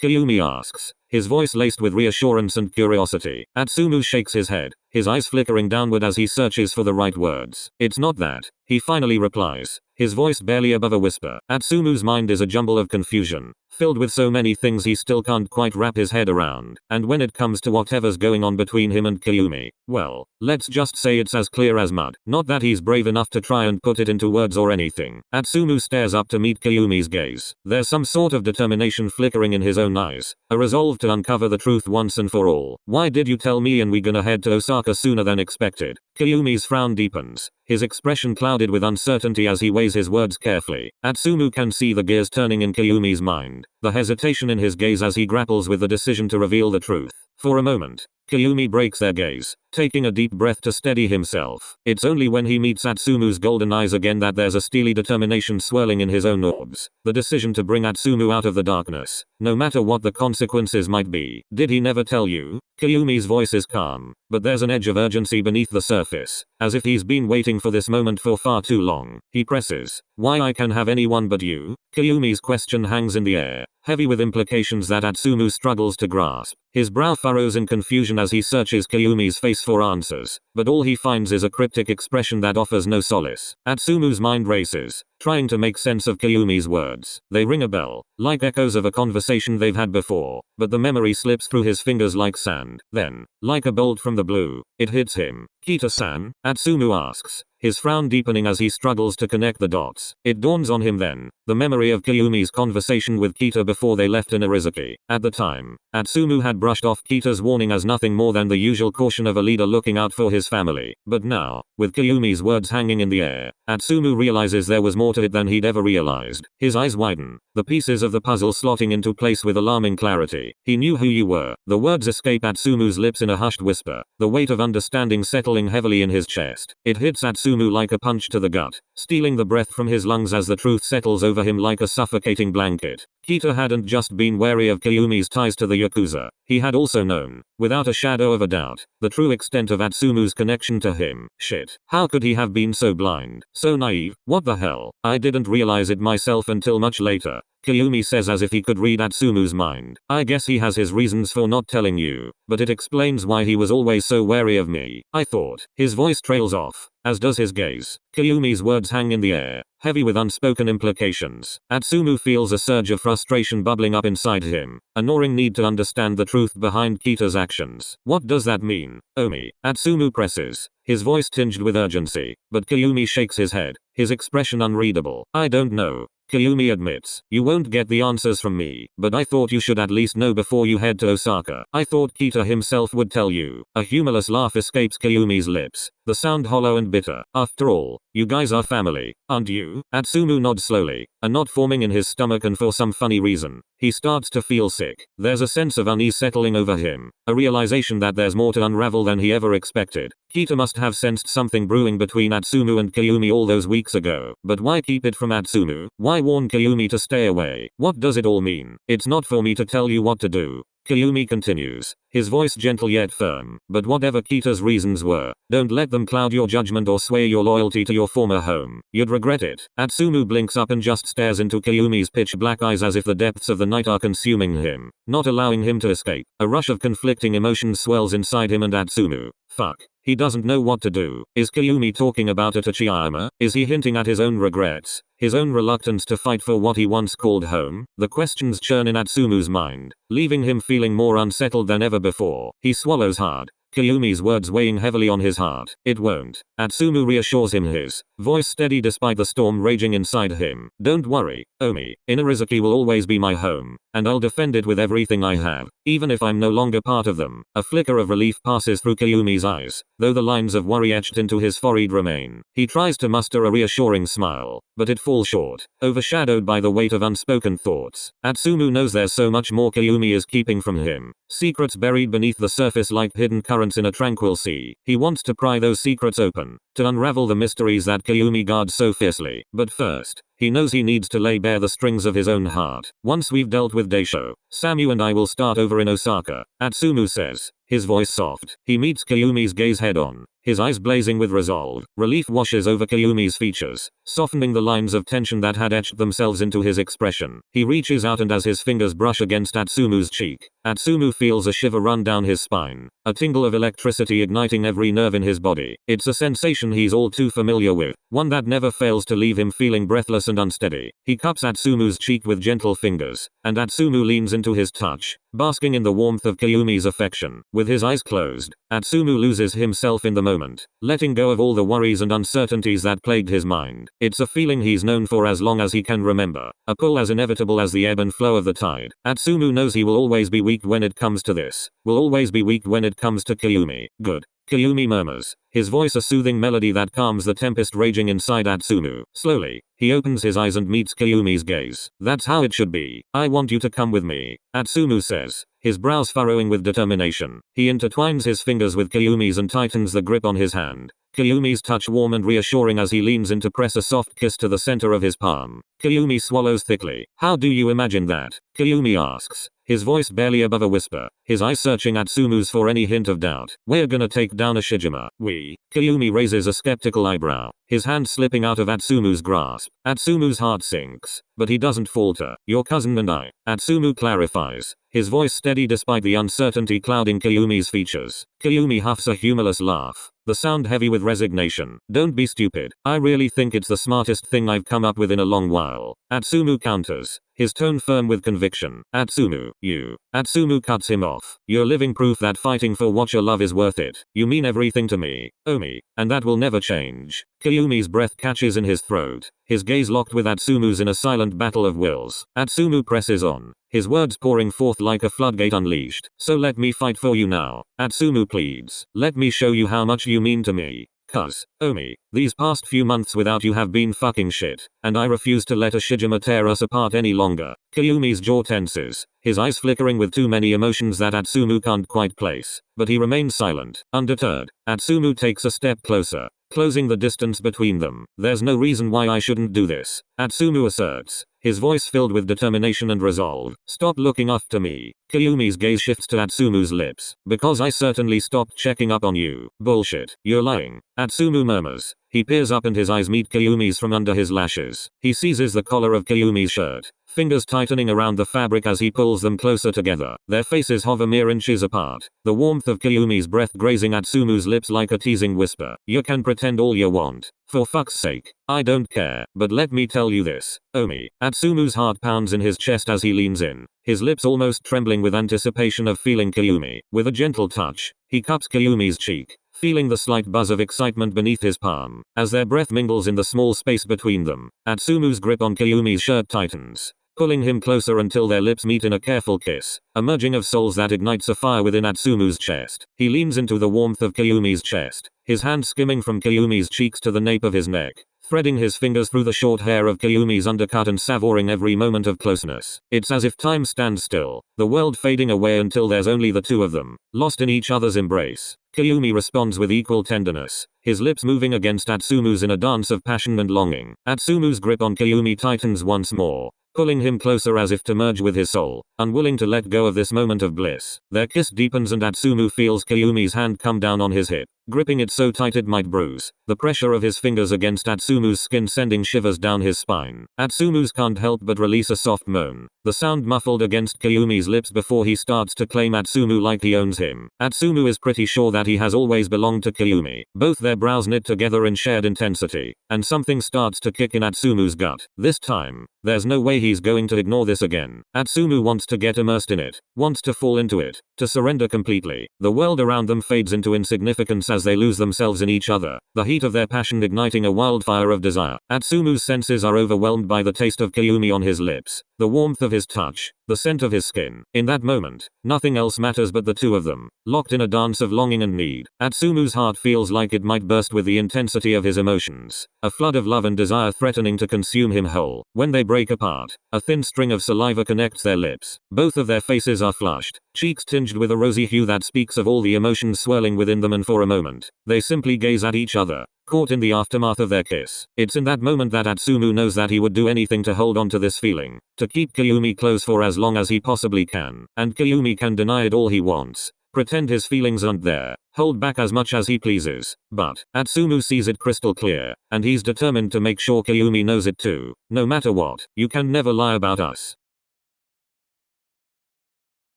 Kayumi asks, his voice laced with reassurance and curiosity. Atsumu shakes his head, his eyes flickering downward as he searches for the right words. It's not that, he finally replies, his voice barely above a whisper. Atsumu's mind is a jumble of confusion, filled with so many things he still can't quite wrap his head around. And when it comes to whatever's going on between him and Kayumi, well, let's just say it's as clear as mud. Not that he's brave enough to try and put it into words or anything. Atsumu stares up to meet Kayumi's gaze. There's some sort of determination flickering in his own eyes, a resolve to uncover the truth once and for all. Why did you tell me and we gonna head to Osaka sooner than expected? Kayumi's frown deepens, his expression clouded with uncertainty as he weighs his words carefully. Atsumu can see the gears turning in Kayumi's mind, the hesitation in his gaze as he grapples with the decision to reveal the truth. For a moment, Kayumi breaks their gaze, taking a deep breath to steady himself. It's only when he meets Atsumu's golden eyes again that there's a steely determination swirling in his own orbs. The decision to bring Atsumu out of the darkness, no matter what the consequences might be. Did he never tell you? Kayumi's voice is calm, but there's an edge of urgency beneath the surface, as if he's been waiting for this moment for far too long. He presses, "Why I can have anyone but you?" Kayumi's question hangs in the air, heavy with implications that Atsumu struggles to grasp. His brow furrows in confusion as he searches Kayumi's face for answers, but all he finds is a cryptic expression that offers no solace. Atsumu's mind races, trying to make sense of Kayumi's words. They ring a bell, like echoes of a conversation they've had before, but the memory slips through his fingers like sand. Then, like a bolt from the blue, it hits him. "Kita-san?" Atsumu asks, his frown deepening as he struggles to connect the dots. It dawns on him then, the memory of Kayumi's conversation with Kita before they left Inarizaki. At the time, Atsumu had brushed off Kita's warning as nothing more than the usual caution of a leader looking out for his family. But now, with Kayumi's words hanging in the air, Atsumu realizes there was more to it than he'd ever realized. His eyes widen, the pieces of the puzzle slotting into place with alarming clarity. "He knew who you were." The words escape Atsumu's lips in a hushed whisper, the weight of understanding settling heavily in his chest. It hits Atsumu like a punch to the gut, stealing the breath from his lungs as the truth settles over him like a suffocating blanket. Kita hadn't just been wary of Kayumi's ties to the Yakuza. He had also known, without a shadow of a doubt, the true extent of Atsumu's connection to him. Shit. How could he have been so blind? So naive? What the hell? I didn't realize it myself until much later. Kayumi says as if he could read Atsumu's mind. "I guess he has his reasons for not telling you, but it explains why he was always so wary of me, I thought." His voice trails off, as does his gaze. Kayumi's words hang in the air, heavy with unspoken implications. Atsumu feels a surge of frustration bubbling up inside him, a gnawing need to understand the truth behind Kita's actions. "What does that mean, Omi?" Atsumu presses, his voice tinged with urgency, but Kayumi shakes his head, his expression unreadable. "I don't know." Kayumi admits, "You won't get the answers from me, but I thought you should at least know before you head to Osaka. I thought Kita himself would tell you." A humorless laugh escapes Kayumi's lips, the sound hollow and bitter. "After all, you guys are family, aren't you?" Atsumu nods slowly, a knot forming in his stomach, and for some funny reason, he starts to feel sick. There's a sense of unease settling over him, a realization that there's more to unravel than he ever expected. Kita must have sensed something brewing between Atsumu and Kayumi all those weeks ago. But why keep it from Atsumu? Why warn Kayumi to stay away? What does it all mean? "It's not for me to tell you what to do," Kayumi continues, his voice gentle yet firm. "But whatever Kita's reasons were, don't let them cloud your judgment or sway your loyalty to your former home. You'd regret it." Atsumu blinks up and just stares into Kayumi's pitch black eyes as if the depths of the night are consuming him, not allowing him to escape. A rush of conflicting emotions swells inside him and Atsumu. Fuck. He doesn't know what to do. Is Kayumi talking about Tachiyama? Is he hinting at his own regrets? His own reluctance to fight for what he once called home? The questions churn in Atsumu's mind, leaving him feeling more unsettled than ever before. He swallows hard, Kayumi's words weighing heavily on his heart. "It won't." Atsumu reassures him, his voice steady despite the storm raging inside him. "Don't worry, Omi. Inarizaki will always be my home, and I'll defend it with everything I have, even if I'm no longer part of them." A flicker of relief passes through Kayumi's eyes, though the lines of worry etched into his forehead remain. He tries to muster a reassuring smile, but it falls short, overshadowed by the weight of unspoken thoughts. Atsumu knows there's so much more Kayumi is keeping from him, secrets buried beneath the surface like hidden currents in a tranquil sea. He wants to pry those secrets open, to unravel the mysteries that Kayumi guards so fiercely. But first, he knows he needs to lay bare the strings of his own heart. "Once we've dealt with Daisho, Samu and I will start over in Osaka," Atsumu says, his voice soft. He meets Kayumi's gaze head on, his eyes blazing with resolve. Relief washes over Kayumi's features, softening the lines of tension that had etched themselves into his expression. He reaches out, and as his fingers brush against Atsumu's cheek, Atsumu feels a shiver run down his spine, a tingle of electricity igniting every nerve in his body. It's a sensation he's all too familiar with, one that never fails to leave him feeling breathless and unsteady. He cups Atsumu's cheek with gentle fingers, and Atsumu leans into his touch, basking in the warmth of Kayumi's affection. With his eyes closed, Atsumu loses himself in the moment, letting go of all the worries and uncertainties that plagued his mind. It's a feeling he's known for as long as he can remember, a pull as inevitable as the ebb and flow of the tide. Atsumu knows he will always be weak when it comes to this, will always be weak when it comes to Kayumi. "Good," Kayumi murmurs, his voice a soothing melody that calms the tempest raging inside Atsumu. Slowly, he opens his eyes and meets Kayumi's gaze. "That's how it should be. I want you to come with me," Atsumu says, his brows furrowing with determination. He intertwines his fingers with Kayumi's and tightens the grip on his hand. Kayumi's touch warm and reassuring as he leans in to press a soft kiss to the center of his palm. Kayumi swallows thickly. How do you imagine that? Kayumi asks, his voice barely above a whisper, his eyes searching Atsumu's for any hint of doubt. We're gonna take down Ashijima. We. Kayumi raises a skeptical eyebrow, his hand slipping out of Atsumu's grasp. Atsumu's heart sinks, but he doesn't falter. Your cousin and I. Atsumu clarifies, his voice steady despite the uncertainty clouding Kayumi's features. Kayumi huffs a humorless laugh, the sound heavy with resignation. Don't be stupid. I really think it's the smartest thing I've come up with in a long while. Atsumu counters, his tone firm with conviction. Atsumu, you. Atsumu cuts him off. You're living proof that fighting for what you love is worth it. You mean everything to me, Omi, and that will never change. Kayumi's breath catches in his throat, his gaze locked with Atsumu's in a silent battle of wills. Atsumu presses on, his words pouring forth like a floodgate unleashed. So let me fight for you now. Atsumu pleads. Let me show you how much you mean to me. Cuz, Omi, these past few months without you have been fucking shit, and I refuse to let Ashijima tear us apart any longer. Kayumi's jaw tenses, his eyes flickering with too many emotions that Atsumu can't quite place, but he remains silent. Undeterred, Atsumu takes a step closer, closing the distance between them. There's no reason why I shouldn't do this, Atsumu asserts, his voice filled with determination and resolve. Stop looking after me. Kayumi's gaze shifts to Atsumu's lips. Because I certainly stopped checking up on you. Bullshit. You're lying. Atsumu murmurs. He peers up and his eyes meet Kayumi's from under his lashes. He seizes the collar of Kayumi's shirt, fingers tightening around the fabric as he pulls them closer together. Their faces hover mere inches apart, the warmth of Kayumi's breath grazing Atsumu's lips like a teasing whisper. You can pretend all you want. For fuck's sake, I don't care, but let me tell you this, Omi. Atsumu's heart pounds in his chest as he leans in, his lips almost trembling with anticipation of feeling Kayumi. With a gentle touch, he cups Kayumi's cheek, feeling the slight buzz of excitement beneath his palm. As their breath mingles in the small space between them, Atsumu's grip on Kayumi's shirt tightens, pulling him closer until their lips meet in a careful kiss, a merging of souls that ignites a fire within Atsumu's chest. He leans into the warmth of Kayumi's chest, his hand skimming from Kayumi's cheeks to the nape of his neck, threading his fingers through the short hair of Kayumi's undercut and savoring every moment of closeness. It's as if time stands still, the world fading away until there's only the two of them, lost in each other's embrace. Kayumi responds with equal tenderness, his lips moving against Atsumu's in a dance of passion and longing. Atsumu's grip on Kayumi tightens once more, pulling him closer as if to merge with his soul, unwilling to let go of this moment of bliss. Their kiss deepens and Atsumu feels Kayumi's hand come down on his hip, gripping it so tight it might bruise, the pressure of his fingers against Atsumu's skin sending shivers down his spine. Atsumu's can't help but release a soft moan, the sound muffled against Kayumi's lips before he starts to claim Atsumu like he owns him. Atsumu is pretty sure that he has always belonged to Kayumi. Both their brows knit together in shared intensity, and something starts to kick in Atsumu's gut. This time, there's no way he's going to ignore this again. Atsumu wants to get immersed in it, wants to fall into it, to surrender completely. The world around them fades into insignificance as they lose themselves in each other, the heat of their passion igniting a wildfire of desire. Atsumu's senses are overwhelmed by the taste of Kayumi on his lips, the warmth of his touch, the scent of his skin. In that moment, nothing else matters but the two of them, locked in a dance of longing and need. Atsumu's heart feels like it might burst with the intensity of his emotions, a flood of love and desire threatening to consume him whole. When they break apart, a thin string of saliva connects their lips. Both of their faces are flushed, cheeks tinged with a rosy hue that speaks of all the emotions swirling within them, and for a moment, they simply gaze at each other, caught in the aftermath of their kiss. It's in that moment that Atsumu knows that he would do anything to hold on to this feeling, to keep Kayumi close for as long as he possibly can. And Kayumi can deny it all he wants, pretend his feelings aren't there, hold back as much as he pleases, but Atsumu sees it crystal clear, and he's determined to make sure Kayumi knows it too. No matter what, you can never lie about us.